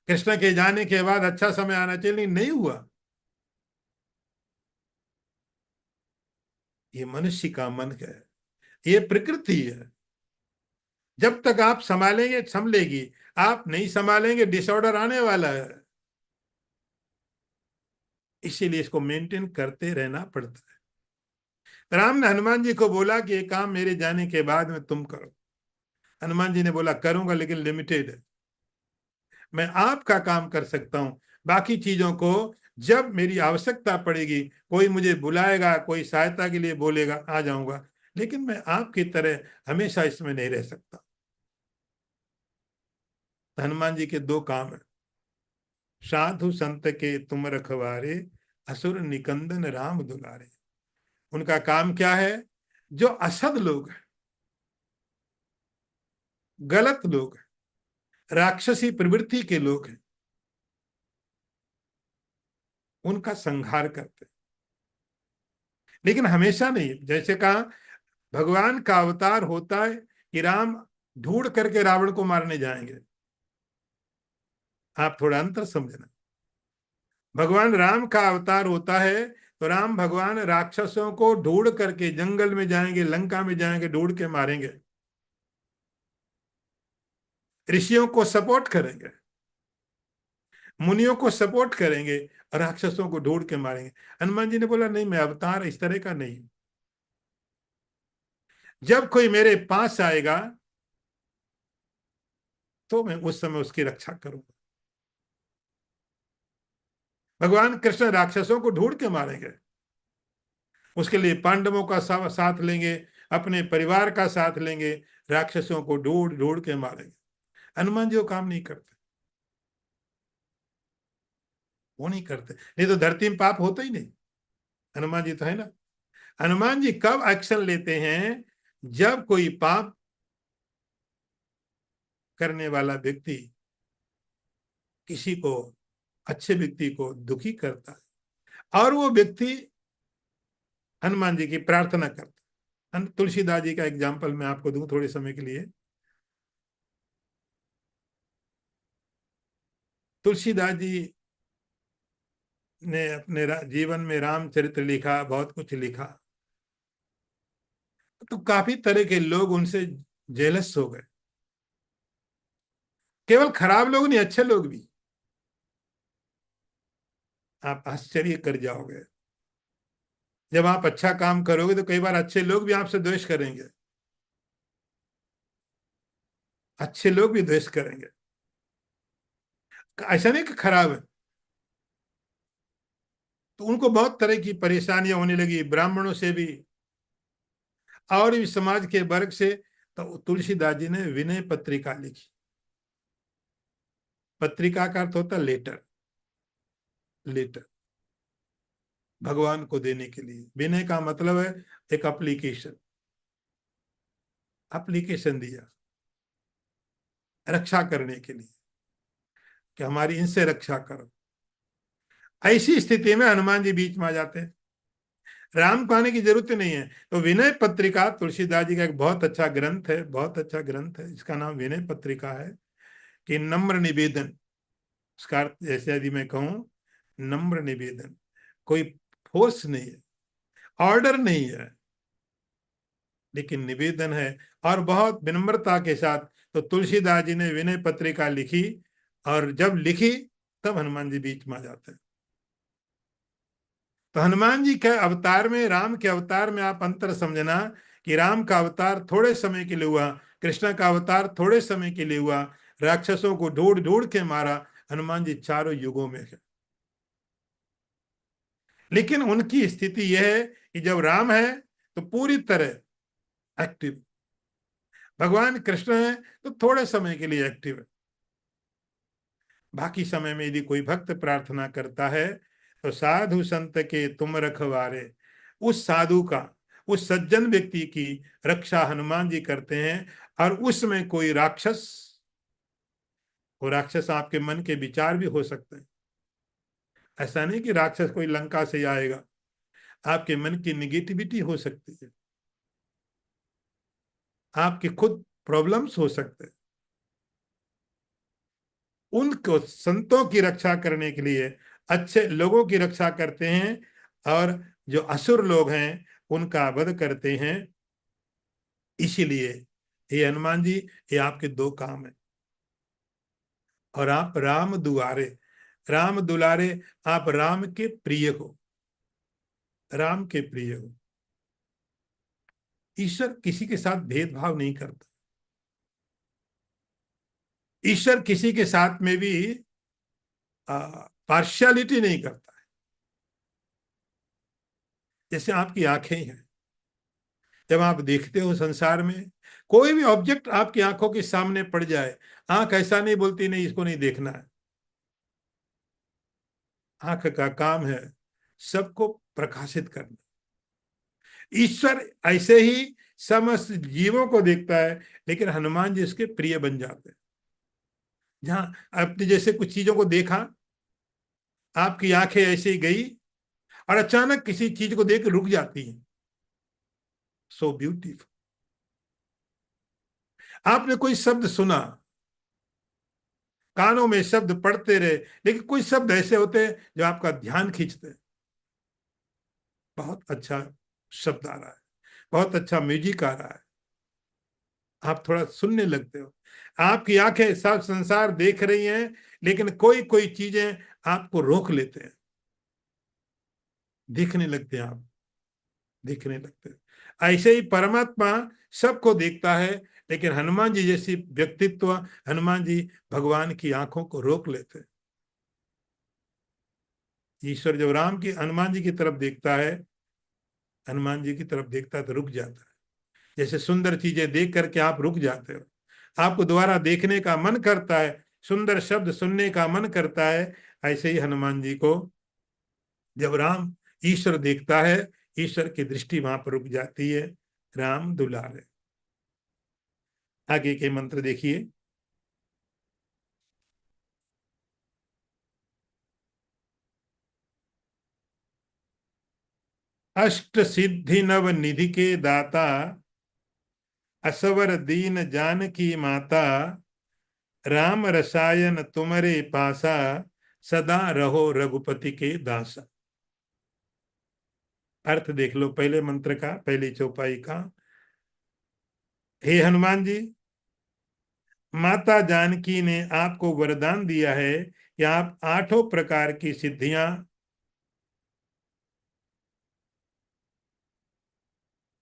कृष्ण के जाने के बाद अच्छा समय आना चाहिए, लेकिन नहीं हुआ। ये मनुष्य का मन है, ये प्रकृति है, जब तक आप संभालेंगे संभलेगी, आप नहीं संभालेंगे डिसऑर्डर आने वाला है। इसीलिए इसको मेंटेन करते रहना पड़ता है। राम ने हनुमान जी को बोला कि ये काम मेरे जाने के बाद में तुम करो। हनुमान जी ने बोला करूंगा, लेकिन लिमिटेड है, मैं आपका काम कर सकता हूं, बाकी चीजों को जब मेरी आवश्यकता पड़ेगी, कोई मुझे बुलाएगा, कोई सहायता के लिए बोलेगा, आ जाऊंगा, लेकिन मैं आपकी तरह हमेशा इसमें नहीं रह सकता। हनुमान जी के दो काम है, साधु संत के तुम रखवारे, असुर निकंदन राम दुलारे। उनका काम क्या है, जो असद लोग हैं, गलत लोग हैं, राक्षसी प्रवृत्ति के लोग हैं, उनका संहार करते हैं। लेकिन हमेशा नहीं, जैसे कहा भगवान का अवतार होता है कि राम ढूंढ करके रावण को मारने जाएंगे, आप थोड़ा अंतर समझना। भगवान राम का अवतार होता है तो राम भगवान राक्षसों को ढूंढ करके जंगल में जाएंगे, लंका में जाएंगे, ढूंढ के मारेंगे, ऋषियों को सपोर्ट करेंगे, मुनियों को सपोर्ट करेंगे, और राक्षसों को ढूंढ के मारेंगे। हनुमान जी ने बोला नहीं, मैं अवतार इस तरह का नहीं, जब कोई मेरे पास आएगा तो मैं उस समय उसकी रक्षा करूंगा। भगवान कृष्ण राक्षसों को ढूंढ के मारेंगे, उसके लिए पांडवों का साथ लेंगे, अपने परिवार का साथ लेंगे, राक्षसों को ढूंढ ढूंढ के मारेंगे। हनुमान जी वो काम नहीं करते, वो नहीं करते, नहीं तो धरती में पाप होता ही नहीं। हनुमान जी तो है ना। हनुमान जी कब एक्शन लेते हैं, जब कोई पाप करने वाला व्यक्ति किसी को, अच्छे व्यक्ति को दुखी करता है, और वो व्यक्ति हनुमान जी की प्रार्थना करता है। तुलसीदास जी का एग्जाम्पल मैं आपको दूं थोड़े समय के लिए। तुलसीदास जी ने अपने जीवन में रामचरित्र लिखा, बहुत कुछ लिखा, तो काफी तरह के लोग उनसे जेलस हो गए, केवल खराब लोग नहीं, अच्छे लोग भी। आप आश्चर्य कर जाओगे, जब आप अच्छा काम करोगे तो कई बार अच्छे लोग भी आपसे द्वेष करेंगे, अच्छे लोग भी द्वेष करेंगे, ऐसा नहीं कि खराब है। तो उनको बहुत तरह की परेशानियां होने लगी, ब्राह्मणों से भी और भी समाज के वर्ग से। तो तुलसीदास जी ने विनय पत्रिका लिखी। पत्रिका का अर्थ होता है लेटर, लेटर भगवान को देने के लिए। विनय का मतलब है एक एप्लीकेशन, एप्लीकेशन दिया। रक्षा करने के लिए कि हमारी इनसे रक्षा करो। ऐसी स्थिति में हनुमान जी बीच में आ जाते हैं, राम को आने की जरूरत नहीं है। तो विनय पत्रिका तुलसीदास जी का एक बहुत अच्छा ग्रंथ है, बहुत अच्छा ग्रंथ है, इसका नाम विनय पत्रिका है। कि नम्र निवेदन, उसका अर्थ जैसे यदि मैं कहूं नम्र निवेदन, कोई फोर्स नहीं है, ऑर्डर नहीं है, लेकिन निवेदन है, और बहुत विनम्रता के साथ। तो तुलसीदास जी ने विनय पत्रिका लिखी, और जब लिखी तब हनुमान जी बीच में आ जाते हैं। तो हनुमान जी के अवतार में, राम के अवतार में आप अंतर समझना कि राम का अवतार थोड़े समय के लिए हुआ, कृष्ण का अवतार थोड़े समय के लिए हुआ, राक्षसों को ढूंढ ढूंढ के मारा। हनुमान जी चारों युगों में है। लेकिन उनकी स्थिति यह है कि जब राम है तो पूरी तरह एक्टिव, भगवान कृष्ण है तो थोड़े समय के लिए एक्टिव है। बाकी समय में यदि कोई भक्त प्रार्थना करता है तो साधु संत के तुम रखवारे, उस साधु का, उस सज्जन व्यक्ति की रक्षा हनुमान जी करते हैं। और उसमें कोई राक्षस, वो राक्षस आपके मन के विचार भी हो सकते हैं। ऐसा नहीं कि राक्षस कोई लंका से आएगा, आपके मन की निगेटिविटी हो सकती है, आपके खुद प्रॉब्लम्स हो सकते हैं। उनको संतों की रक्षा करने के लिए अच्छे लोगों की रक्षा करते हैं, और जो असुर लोग हैं उनका वध करते हैं। इसीलिए ये हनुमान जी, ये आपके दो काम है। और आप राम दुआरे, राम दुलारे, आप राम के प्रिय हो, राम के प्रिय हो। ईश्वर किसी के साथ भेदभाव नहीं करता, ईश्वर किसी के साथ में भी पार्शियलिटी नहीं करता है। जैसे आपकी आंखें हैं, जब आप देखते हो संसार में कोई भी ऑब्जेक्ट आपकी आंखों के सामने पड़ जाए, आंख ऐसा नहीं बोलती नहीं इसको नहीं देखना है। आंख का काम है सबको प्रकाशित करना। ईश्वर ऐसे ही समस्त जीवों को देखता है, लेकिन हनुमान जी इसके प्रिय बन जाते हैं। जहां आपने जैसे कुछ चीजों को देखा, आपकी आंखें ऐसे ही गई और अचानक किसी चीज को देख रुक जाती हैं, सो ब्यूटीफुल। आपने कोई शब्द सुना, कानों में शब्द पढ़ते रहे, लेकिन कुछ शब्द ऐसे होते हैं जो आपका ध्यान खींचते हैं। बहुत अच्छा शब्द आ रहा है, बहुत अच्छा म्यूजिक आ रहा है, आप थोड़ा सुनने लगते हो। आपकी आंखें सब संसार देख रही हैं, लेकिन कोई कोई चीजें आपको रोक लेते हैं, देखने लगते हैं आप, देखने लगते हैं। ऐसे ही परमात्मा सबको देखता है, लेकिन हनुमान जी जैसी व्यक्तित्व, हनुमान जी भगवान की आंखों को रोक लेते हैं। ईश्वर जब राम की हनुमान जी की तरफ देखता है, हनुमान जी की तरफ देखता है तो रुक जाता है। जैसे सुंदर चीजें देख करके आप रुक जाते हो, आपको दोबारा देखने का मन करता है, सुंदर शब्द सुनने का मन करता है। ऐसे ही हनुमान जी को जब राम, ईश्वर देखता है, ईश्वर की दृष्टि वहां पर रुक जाती है। राम दुलारे। आगे के मंत्र देखिए। अष्ट सिद्धि नव निधि के दाता, असवर दीन जानकी माता, राम रसायन तुम्हारे पासा, सदा रहो रघुपति के दासा। अर्थ देख लो पहले मंत्र का, पहली चौपाई का। हे हनुमान जी, माता जानकी ने आपको वरदान दिया है कि आप आठों प्रकार की सिद्धियां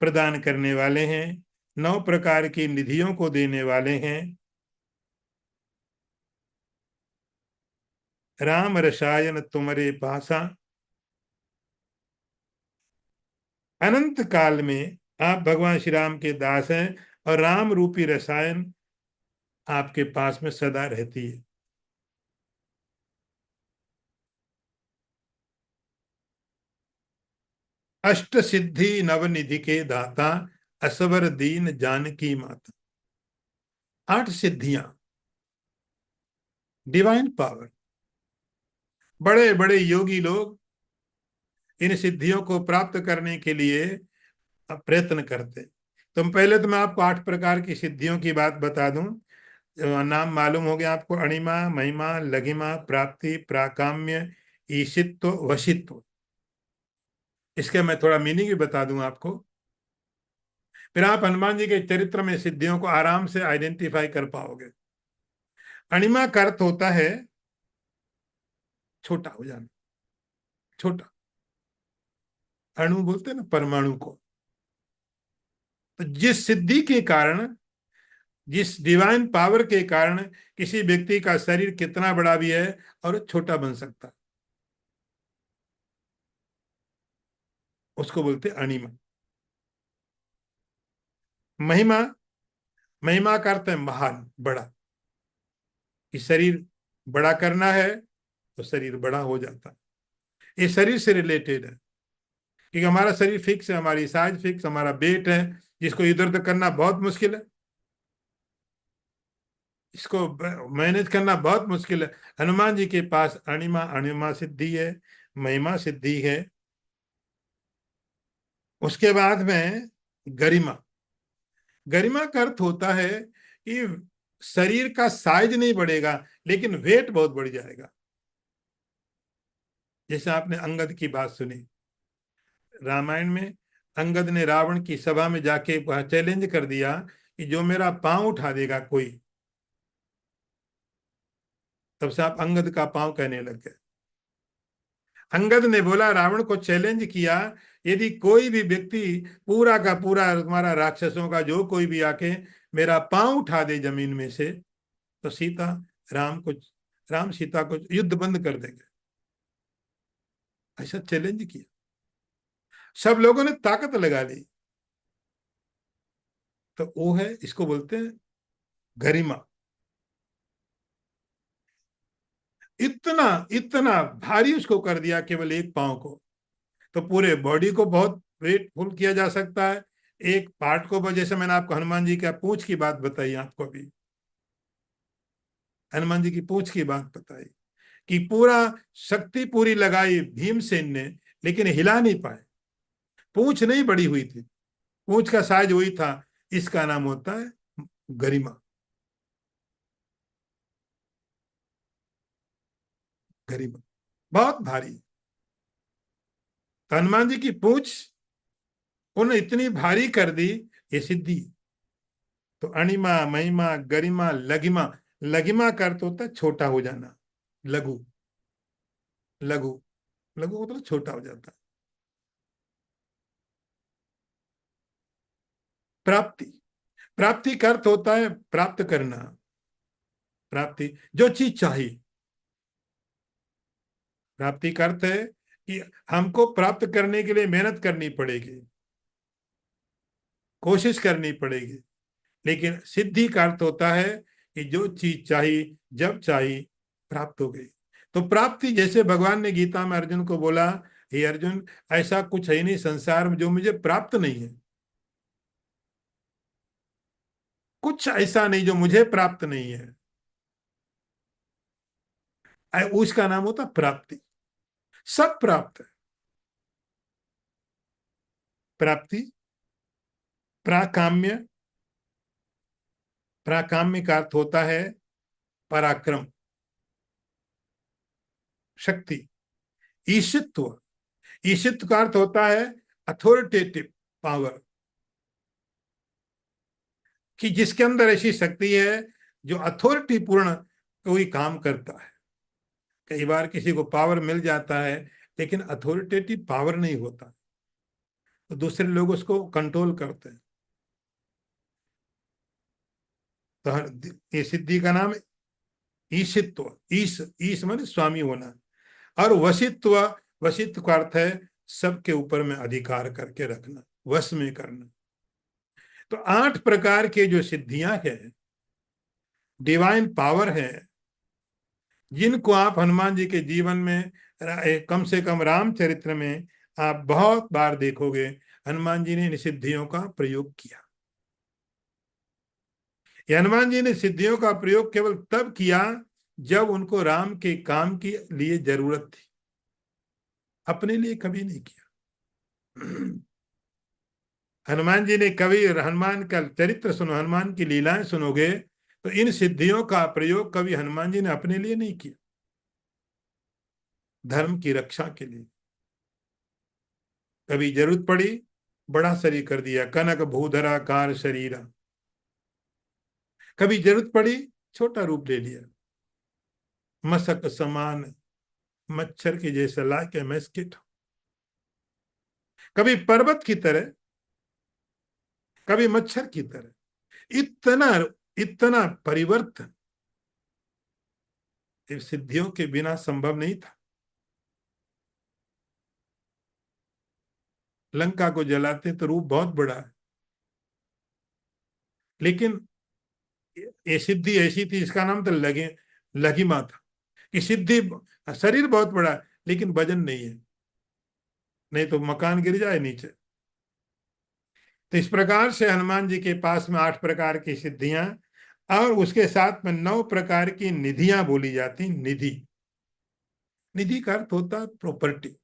प्रदान करने वाले हैं, 9 प्रकार की निधियों को देने वाले हैं। राम रसायन तुम्हारे पासा, अनंत काल में आप भगवान श्री राम के दास हैं, और राम रूपी रसायन आपके पास में सदा रहती है। अष्ट सिद्धि नवनिधि के दाता, असवर दीन जानकी माता। 8 सिद्धियां, डिवाइन पावर। बड़े बड़े योगी लोग इन सिद्धियों को प्राप्त करने के लिए प्रयत्न करते। पहले तो मैं आपको 8 प्रकार की सिद्धियों की बात बता दूं। नाम मालूम हो गया आपको, अणिमा, महिमा, लघिमा, प्राप्ति, प्राकाम्य, ईशित्व, वशित्व। इसके मैं थोड़ा मीनिंग भी बता दूं आपको, फिर आप हनुमान जी के चरित्र में सिद्धियों को आराम से आइडेंटिफाई कर पाओगे। अणिमा का अर्थ होता है छोटा हो जाना। छोटा, अणु बोलते हैं ना परमाणु को। तो जिस सिद्धि के कारण, जिस डिवाइन पावर के कारण किसी व्यक्ति का शरीर कितना बड़ा भी है और छोटा बन सकता है, उसको बोलते अणिमा। महिमा, महिमा का अर्थ है महान, बड़ा। कि शरीर बड़ा करना है तो शरीर बड़ा हो जाता है। ये शरीर से रिलेटेड है, क्योंकि हमारा शरीर फिक्स है, हमारी साइज फिक्स, हमारा वेट है, जिसको इधर उधर करना बहुत मुश्किल है। इसको मैनेज करना बहुत मुश्किल है। हनुमान जी के पास अणिमा, अणिमा सिद्धि है, महिमा सिद्धि है। उसके बाद में गरिमा। गरिमा का अर्थ होता है कि शरीर का साइज नहीं बढ़ेगा लेकिन वेट बहुत बढ़ जाएगा। जैसे आपने अंगद की बात सुनी, रामायण में अंगद ने रावण की सभा में जाके चैलेंज कर दिया कि जो मेरा पांव उठा देगा कोई, तब से आप अंगद का पांव कहने लग गए। अंगद ने बोला, रावण को चैलेंज किया, यदि कोई भी व्यक्ति पूरा का पूरा तुम्हारा राक्षसों का जो कोई भी आके मेरा पांव उठा दे जमीन में से, तो सीता राम को राम सीता को युद्ध बंद कर देंगे। ऐसा चैलेंज किया, सब लोगों ने ताकत लगा ली। तो वो है, इसको बोलते हैं गरिमा। इतना इतना भारी उसको कर दिया केवल एक पांव को। तो पूरे बॉडी को बहुत वेटफुल किया जा सकता है, एक पार्ट को। जैसे मैंने आपको हनुमान जी का पूंछ की बात बताई, आपको भी हनुमान जी की पूंछ की बात बताई कि पूरा शक्ति पूरी लगाई भीमसेन ने, लेकिन हिला नहीं पाए। पूंछ नहीं बड़ी हुई थी, पूंछ का साइज वही था। इसका नाम होता है गरिमा। गरिमा बहुत भारी। तो हनुमान जी की पूंछ उन्हें इतनी भारी कर दी, ये सिद्धि। तो अणिमा, महिमा, गरिमा, लघिमा। लघिमा का अर्थ होता है छोटा हो जाना। लघु, लघु, लघु मतलब छोटा हो जाता है। प्राप्ति, प्राप्ति का अर्थ होता है प्राप्त करना। प्राप्ति, जो चीज चाहिए। प्राप्ति का अर्थ है कि हमको प्राप्त करने के लिए मेहनत करनी पड़ेगी, कोशिश करनी पड़ेगी। लेकिन सिद्धि का अर्थ होता है कि जो चीज चाहिए जब चाहिए प्राप्त हो गई। तो प्राप्ति, जैसे भगवान ने गीता में अर्जुन को बोला, हे अर्जुन, ऐसा कुछ है नहीं संसार में जो मुझे प्राप्त नहीं है। कुछ ऐसा नहीं जो मुझे प्राप्त नहीं है। उसका नाम होता प्राप्ति। सब प्राप्त है। प्राप्ति, प्राकाम्य। प्राकाम्य का अर्थ होता है पराक्रम, शक्ति। ईशित्व, ईशित्व का अर्थ होता है अथॉरिटेटिव पावर, कि जिसके अंदर ऐसी शक्ति है जो अथॉरिटी पूर्ण कोई काम करता है। कई बार किसी को पावर मिल जाता है लेकिन अथॉरिटेटिव पावर नहीं होता, तो दूसरे लोग उसको कंट्रोल करते हैं। तो ये सिद्धि का नाम ईशित्व। ईश, ईश माने स्वामी होना। और वशित्व, वशित्व का अर्थ है सबके ऊपर में अधिकार करके रखना, वश में करना। तो 8 प्रकार के जो सिद्धियां हैं, डिवाइन पावर है, जिनको आप हनुमान जी के जीवन में कम से कम रामचरित्र में आप बहुत बार देखोगे, हनुमान जी ने इन सिद्धियों का प्रयोग किया। ये हनुमान जी ने सिद्धियों का प्रयोग केवल तब किया जब उनको राम के काम के लिए जरूरत थी, अपने लिए कभी नहीं किया। हनुमान जी ने कभी, हनुमान का चरित्र सुनो, हनुमान की लीलाएं सुनोगे तो इन सिद्धियों का प्रयोग कभी हनुमान जी ने अपने लिए नहीं किया, धर्म की रक्षा के लिए। कभी जरूरत पड़ी, बड़ा शरीर कर दिया, कनक भूधराकार शरीरा। कभी जरूरत पड़ी, छोटा रूप ले लिया, मसक समान, मच्छर के जैसा लाके मेस्किट। कभी पर्वत की तरह, कभी मच्छर की तरह। इतना इतना परिवर्तन इन सिद्धियों के बिना संभव नहीं था। लंका को जलाते तो रूप बहुत बड़ा है, लेकिन ये सिद्धि ऐसी थी, इसका नाम तो लघिमा था कि सिद्धि, शरीर बहुत बड़ा है लेकिन वजन नहीं है, नहीं तो मकान गिर जाए नीचे। तो इस प्रकार से हनुमान जी के पास में 8 प्रकार की सिद्धियां और उसके साथ में 9 प्रकार की निधियां बोली जाती। निधि, निधि का अर्थ होता है प्रॉपर्टी,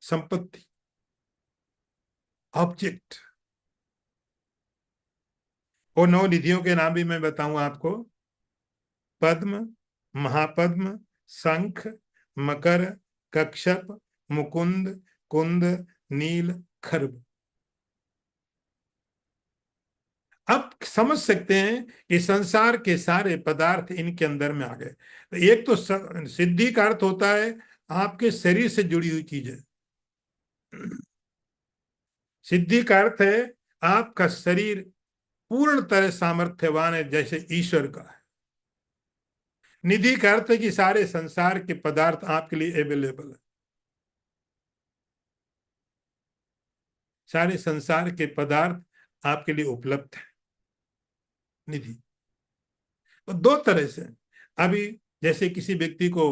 संपत्ति, ऑब्जेक्ट। और 9 निधियों के नाम भी मैं बताऊं आपको। पद्म, महापद्म, शंख, मकर, कक्षप, मुकुंद, कुंद, नील, खर्ब। अब समझ सकते हैं कि संसार के सारे पदार्थ इनके अंदर में आ गए। तो एक तो सिद्धि का अर्थ होता है आपके शरीर से जुड़ी हुई चीजें। सिद्धि का अर्थ है आपका शरीर पूर्ण तरह सामर्थ्यवान है, जैसे ईश्वर का है। निधि का अर्थ है कि सारे संसार के पदार्थ आपके लिए अवेलेबल है, सारे संसार के पदार्थ आपके लिए उपलब्ध है। निधि तो 2 तरह से। अभी जैसे किसी व्यक्ति को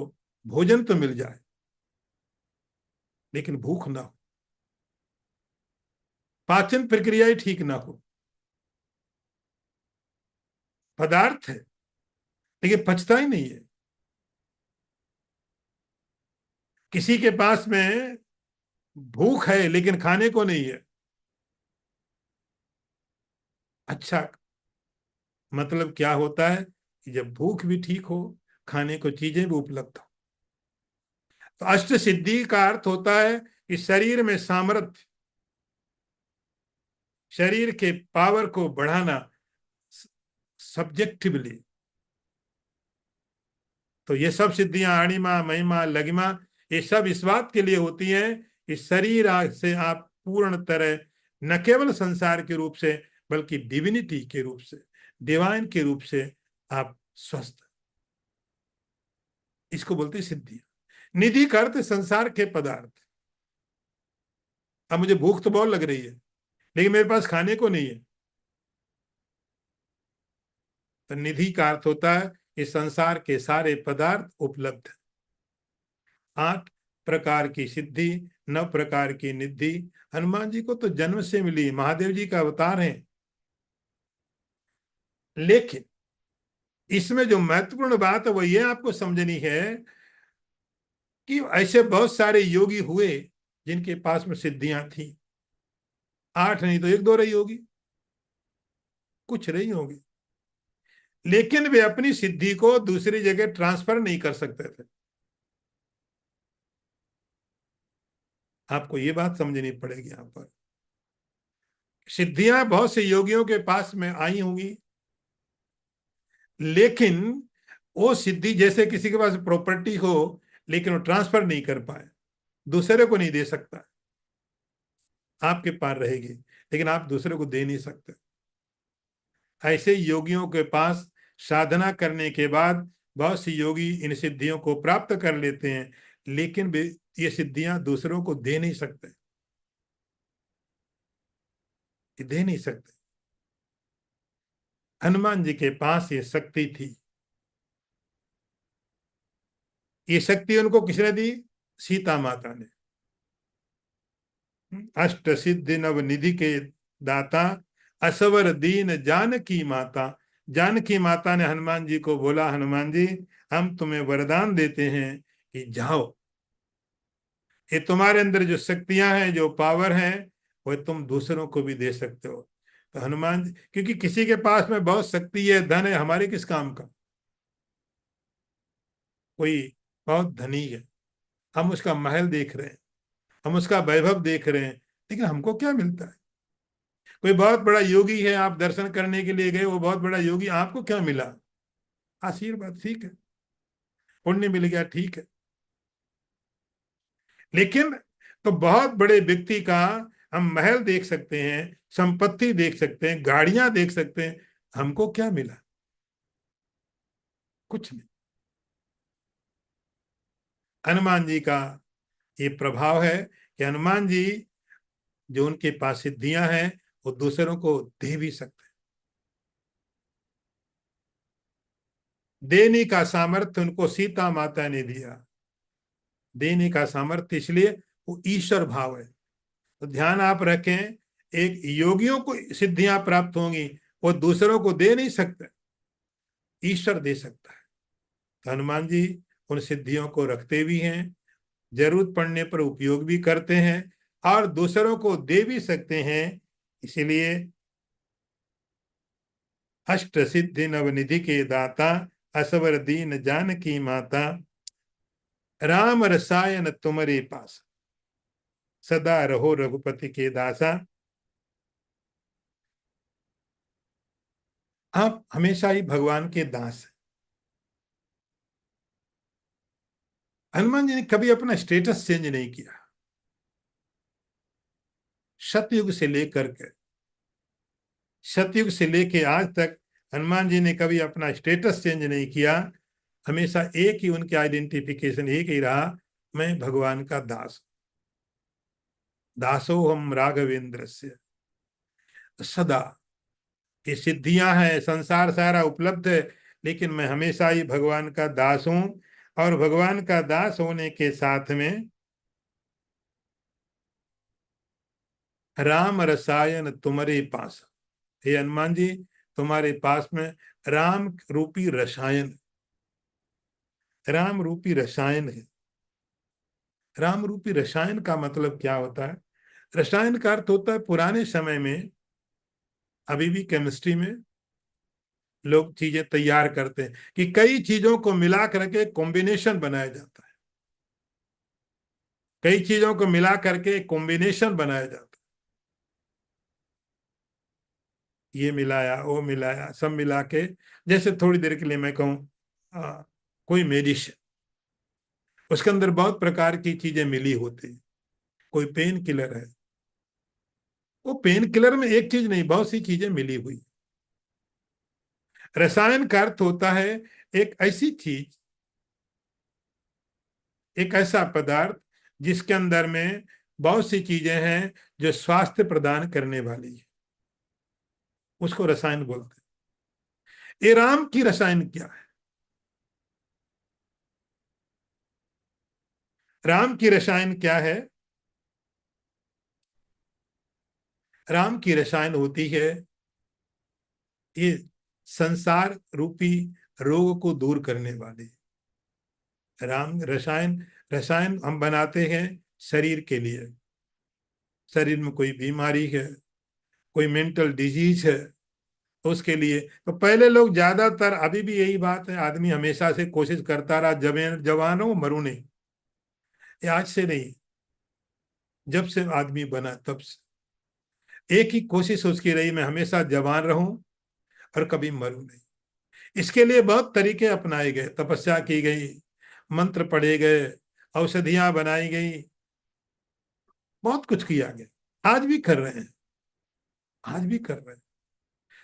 भोजन तो मिल जाए लेकिन भूख ना हो, पाचन प्रक्रिया ठीक ना हो, पदार्थ है लेकिन पचता ही नहीं है। किसी के पास में भूख है लेकिन खाने को नहीं है। अच्छा, मतलब क्या होता है कि जब भूख भी ठीक हो, खाने को चीजें भी उपलब्ध हो। तो अष्ट सिद्धि का अर्थ होता है कि शरीर में सामर्थ्य, शरीर के पावर को बढ़ाना सब्जेक्टिवली। तो ये सब सिद्धियां, अणिमा, महिमा, लघिमा, ये सब इस बात के लिए होती हैं कि शरीर से आप पूर्ण तरह न केवल संसार के रूप से बल्कि डिविनिटी के रूप से, डिवाइन के रूप से आप स्वस्थ। इसको बोलते हैं सिद्धियां। निधि का अर्थ संसार के पदार्थ। अब मुझे भूख तो बहुत लग रही है लेकिन मेरे पास खाने को नहीं है, तो निधि का अर्थ होता है कि संसार के सारे पदार्थ उपलब्ध है। 8 प्रकार की सिद्धि, 9 प्रकार की निधि। हनुमान जी को तो जन्म से मिली, महादेव जी का अवतार है। लेकिन इसमें जो महत्वपूर्ण बात है वो ये आपको समझनी है कि ऐसे बहुत सारे योगी हुए जिनके पास में सिद्धियां थी। 8 नहीं तो 1-2 रही होगी, कुछ रही होगी, लेकिन वे अपनी सिद्धि को दूसरी जगह ट्रांसफर नहीं कर सकते थे। आपको ये बात समझनी पड़ेगी यहां पर। सिद्धियां बहुत से योगियों के पास में आई होंगी, लेकिन वो सिद्धि जैसे किसी के पास प्रॉपर्टी हो लेकिन वो ट्रांसफर नहीं कर पाए, दूसरे को नहीं दे सकता, आपके पास रहेगी लेकिन आप दूसरे को दे नहीं सकते। ऐसे योगियों के पास साधना करने के बाद बहुत से योगी इन सिद्धियों को प्राप्त कर लेते हैं, लेकिन वे ये सिद्धियां दूसरों को दे नहीं सकते, दे नहीं सकते। हनुमान जी के पास ये शक्ति थी। ये शक्ति उनको किसने दी? सीता माता ने। अष्ट सिद्धि नव निधि के दाता, असवर दीन जानकी माता, जानकी माता ने हनुमान जी को बोला, हनुमान जी हम तुम्हें वरदान देते हैं कि जाओ, ये तुम्हारे अंदर जो शक्तियां हैं, जो पावर है, वो तुम दूसरों को भी दे सकते हो। तो हनुमान जी, क्योंकि किसी के पास में बहुत शक्ति है, धन है, हमारे किस काम का। कोई बहुत धनी है, हम उसका महल देख रहे हैं, हम उसका वैभव देख रहे हैं, लेकिन हमको क्या मिलता है। कोई बहुत बड़ा योगी है, आप दर्शन करने के लिए गए, वो बहुत बड़ा योगी, आपको क्या मिला। आशीर्वाद, ठीक है, पुण्य मिल गया, ठीक है। लेकिन तो बहुत बड़े व्यक्ति का हम महल देख सकते हैं, संपत्ति देख सकते हैं, गाड़ियां देख सकते हैं, हमको क्या मिला, कुछ नहीं। हनुमान जी का ये प्रभाव है कि हनुमान जी, जो उनके पास सिद्धियां हैं, वो दूसरों को दे भी सकते हैं। देने का सामर्थ्य उनको सीता माता ने दिया। देने का सामर्थ्य इसलिए वो ईश्वर भाव है। तो ध्यान आप रखें, एक योगियों को सिद्धियां प्राप्त होंगी, वो दूसरों को दे नहीं सकते, ईश्वर दे सकता है। तो हनुमान जी उन सिद्धियों को रखते भी हैं, जरूरत पड़ने पर उपयोग भी करते हैं, और दूसरों को दे भी सकते हैं। इसीलिए अष्ट सिद्धि नवनिधि के दाता, असवर दीन जानकी माता, राम रसायन तुम्हारे पास, सदा रहो रघुपति के दासा। आप हमेशा ही भगवान के दास हैं। हनुमान जी ने कभी अपना स्टेटस चेंज नहीं किया। सतयुग से लेकर के, सतयुग से लेके आज तक हनुमान जी ने कभी अपना स्टेटस चेंज नहीं किया। हमेशा एक ही उनकी आइडेंटिफिकेशन एक ही रहा, मैं भगवान का दास, दासो हम राघवेंद्र से। सदा ये सिद्धियां हैं, संसार सारा उपलब्ध है, लेकिन मैं हमेशा ही भगवान का दास हूं। और भगवान का दास होने के साथ में राम रसायन तुम्हारे पास, हे हनुमान जी, तुम्हारे पास में राम रूपी रसायन, राम रूपी रसायन है। राम रूपी रसायन का मतलब क्या होता है। रसायन का अर्थ होता है, पुराने समय में, अभी भी केमिस्ट्री में लोग चीजें तैयार करते हैं कि कई चीजों को मिला करके कॉम्बिनेशन बनाया जाता है, कई चीजों को मिला करके कॉम्बिनेशन बनाया जाता है, ये मिलाया वो मिलाया, सब मिला के, जैसे थोड़ी देर के लिए मैं कहूँ, कोई मेडिसिन, उसके अंदर बहुत प्रकार की चीजें मिली होती है। कोई पेन किलर है, वो पेन किलर में एक चीज नहीं, बहुत सी चीजें मिली हुई। रसायन का अर्थ होता है एक ऐसी चीज, एक ऐसा पदार्थ जिसके अंदर में बहुत सी चीजें हैं जो स्वास्थ्य प्रदान करने वाली है, उसको रसायन बोलते हैं। ये राम की रसायन क्या है। राम की रसायन क्या है। राम की रसायन होती है, ये संसार रूपी रोग को दूर करने वाली। राम रसायन, रसायन हम बनाते हैं शरीर के लिए, शरीर में कोई बीमारी है, कोई मेंटल डिजीज है, तो उसके लिए तो पहले लोग ज्यादातर, अभी भी यही बात है, आदमी हमेशा से कोशिश करता रहा, जवान जवान हो मरू नहीं। ये आज से नहीं, जब से आदमी बना तब से एक ही कोशिश उसकी रही, मैं हमेशा जवान रहूं और कभी मरूं नहीं। इसके लिए बहुत तरीके अपनाए गए, तपस्या की गई, मंत्र पढ़े गए, औषधियां बनाई गई, बहुत कुछ किया गया, आज भी कर रहे हैं, आज भी कर रहे हैं।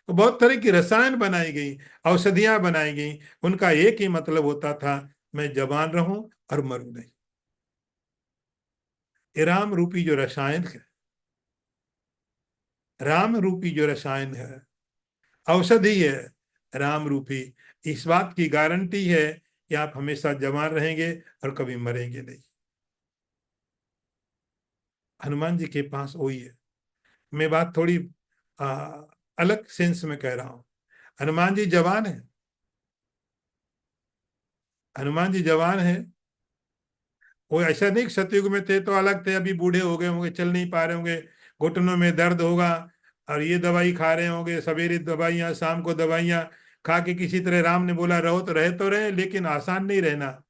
तो बहुत तरह की रसायन बनाई गई, औषधियां बनाई गई, उनका एक ही मतलब होता था, मैं जवान रहूं और मरूं नहीं। ये राम रूपी जो रसायन है, राम रूपी जो रसायन है, औषधि है, राम रूपी, इस बात की गारंटी है कि आप हमेशा जवान रहेंगे और कभी मरेंगे नहीं। हनुमान जी के पास वही है। मैं बात थोड़ी आ, अलग सेंस में कह रहा हूं। हनुमान जी जवान है, हनुमान जी जवान है। वो ऐसा नहीं कि सतयुग में थे तो अलग थे, अभी बूढ़े हो गए होंगे, चल नहीं पा रहे होंगे, घुटनों में दर्द होगा, और ये दवाई खा रहे होंगे, सवेरे दवाइयाँ शाम को दवाइयाँ खा के किसी तरह राम ने बोला रहो तो रहे, लेकिन आसान नहीं रहना।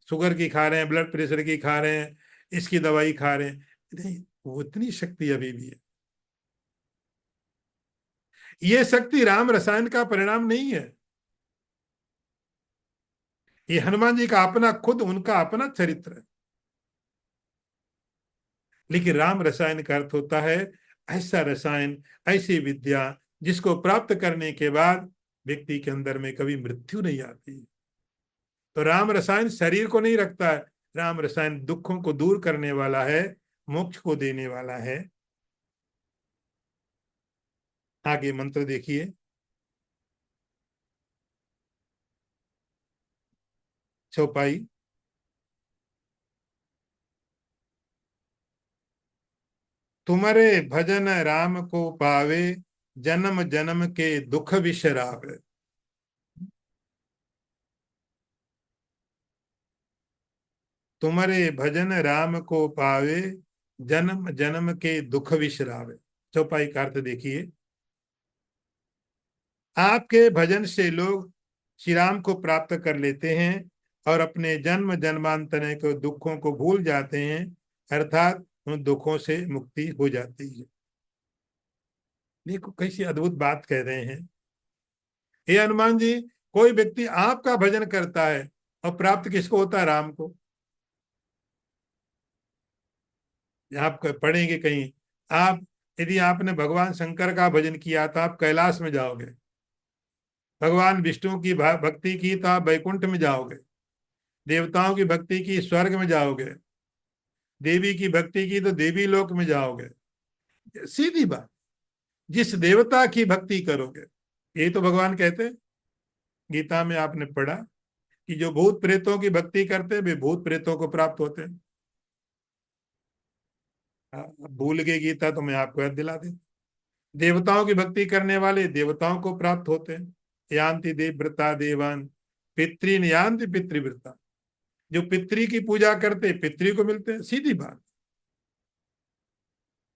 शुगर की खा रहे हैं, ब्लड प्रेशर की खा रहे हैं, इसकी दवाई खा रहे हैं, नहीं, वो उतनी शक्ति अभी भी है। ये शक्ति राम रसायन का परिणाम नहीं है, ये हनुमान जी का अपना खुद उनका अपना चरित्र है। लेकिन राम रसायन का अर्थ होता है ऐसा रसायन, ऐसी विद्या जिसको प्राप्त करने के बाद व्यक्ति के अंदर में कभी मृत्यु नहीं आती। तो राम रसायन शरीर को नहीं रखता है, राम रसायन दुखों को दूर करने वाला है, मोक्ष को देने वाला है। आगे मंत्र देखिए, चौपाई। तुम्हारे भजन राम को पावे, जन्म जन्म के दुख विसरावे। तुम्हारे भजन राम को पावे, जन्म जन्म के दुख विसरावे। चौपाई का अर्थ देखिए, आपके भजन से लोग श्री राम को प्राप्त कर लेते हैं और अपने जन्म जन्मांतर के दुखों को भूल जाते हैं, अर्थात उन दुखों से मुक्ति हो जाती है। देखो कैसी अद्भुत बात कह रहे हैं हे हनुमान जी। कोई व्यक्ति आपका भजन करता है और प्राप्त किसको होता है? राम को। आप पढ़ेंगे कहीं, आप यदि आपने भगवान शंकर का भजन किया तो आप कैलाश में जाओगे, भगवान विष्णु की भक्ति की तो आप वैकुंठ में जाओगे, देवताओं की भक्ति की स्वर्ग में जाओगे, देवी की भक्ति की तो देवी लोक में जाओगे। सीधी बात, जिस देवता की भक्ति करोगे, यही तो भगवान कहते हैं। गीता में आपने पढ़ा कि जो भूत प्रेतों की भक्ति करते हैं वे भूत प्रेतों को प्राप्त होते हैं। भूल गए गीता तो मैं आपको याद दिला देता। देवताओं की भक्ति करने वाले देवताओं को प्राप्त होते हैं। यान्ति देवव्रता देवान, पितृन यान्ति पितृव्रता। जो पितृ की पूजा करते पितृ को मिलते हैं, सीधी बात।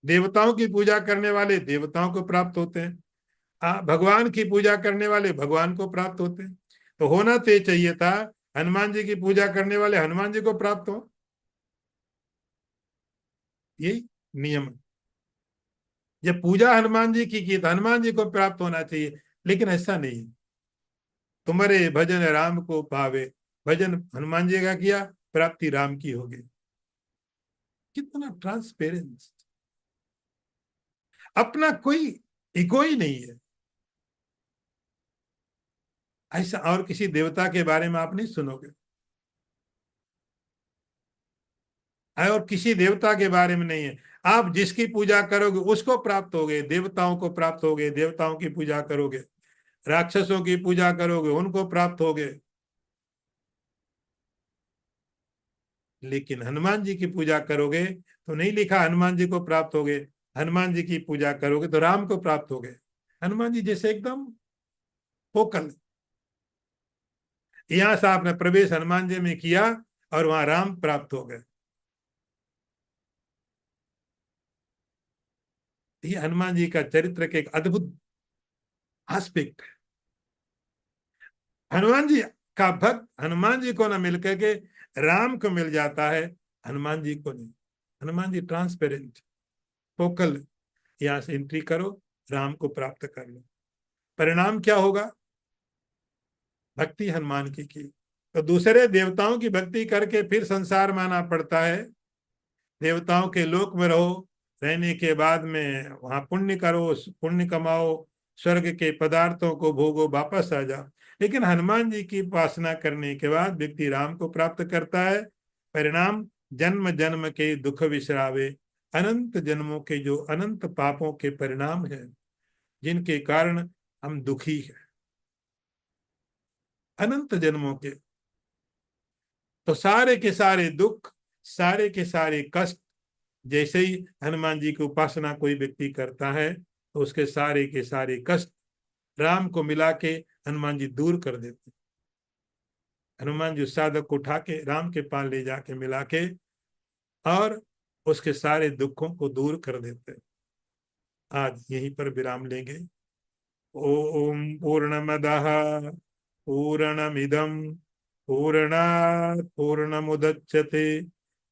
देवताओं की पूजा करने वाले देवताओं को प्राप्त होते हैं, भगवान की पूजा करने वाले भगवान को प्राप्त होते हैं। तो होना तो चाहिए था हनुमान जी की पूजा करने वाले हनुमान जी को प्राप्त हो, यही नियम। जब पूजा हनुमान जी की तो हनुमान जी को प्राप्त होना चाहिए, लेकिन ऐसा नहीं। तुम्हारे भजन राम को पावे, भजन हनुमान जी का किया, प्राप्ति राम की होगी। कितना ट्रांसपेरेंस, अपना कोई इगो ही नहीं है। ऐसा और किसी देवता के बारे में आप नहीं सुनोगे, और किसी देवता के बारे में नहीं है। आप जिसकी पूजा करोगे उसको प्राप्त होगे, देवताओं को प्राप्त होगे, देवताओं की पूजा करोगे, राक्षसों की पूजा करोगे उनको प्राप्त होगे। लेकिन हनुमान जी की पूजा करोगे तो नहीं लिखा हनुमान जी को प्राप्त होगे, हनुमान जी की पूजा करोगे तो राम को प्राप्त होगे। हनुमान जी जैसे एकदम फोकल, यहां से आपने प्रवेश हनुमान जी में किया और वहां राम प्राप्त हो गए। ये हनुमान जी का चरित्र के एक अद्भुत एस्पेक्ट है। हनुमान जी का भक्त हनुमान जी को न मिल करके राम को मिल जाता है, हनुमान जी को नहीं। हनुमान जी ट्रांसपेरेंट, फोकल, यहां से एंट्री करो, राम को प्राप्त कर लो। परिणाम क्या होगा? भक्ति हनुमान की तो दूसरे देवताओं की भक्ति करके फिर संसार माना पड़ता है। देवताओं के लोक में रहो, रहने के बाद में वहां पुण्य करो, पुण्य कमाओ, स्वर्ग के पदार्थों को भोगो, वापस आ जाओ। लेकिन हनुमान जी की उपासना करने के बाद व्यक्ति राम को प्राप्त करता है। परिणाम जन्म जन्म के दुख विसरावे। अनंत जन्मों के जो अनंत पापों के परिणाम है, जिनके कारण हम दुखी हैं, अनंत जन्मों के, तो सारे के सारे दुख, सारे के सारे कष्ट, जैसे ही हनुमान जी की उपासना कोई व्यक्ति करता है तो उसके सारे के सारे कष्ट राम को मिला के हनुमान जी दूर कर देते। हनुमान जी साधक को उठा के राम के पास ले जाके मिला के और उसके सारे दुखों को दूर कर देते। आज यहीं पर विराम लेंगे। ओम पूर्णमदः पूर्णमिदं पूर्णात् पूर्णमुदच्यते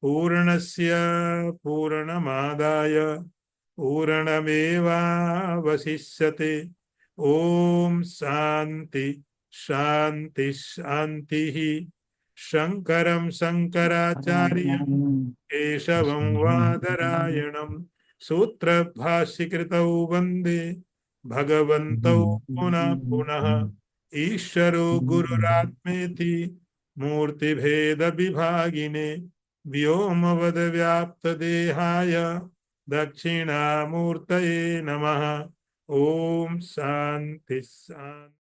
पूर्णस्य पूर्णमादाय पूर्णमेवावशिष्यते। ओम शांति शांति शांति। शंकरं शंकराचार्यं केशवं वादरायणं सूत्रभाष्यकृतौ वन्दे भगवन्तौ पुनः पुनः। ईश्वरो गुरुरात्मेति मूर्तिभेद विभागिने व्योमवद व्याप्त देहाय दक्षिणामूर्तये नमः। ओम शांति शांति।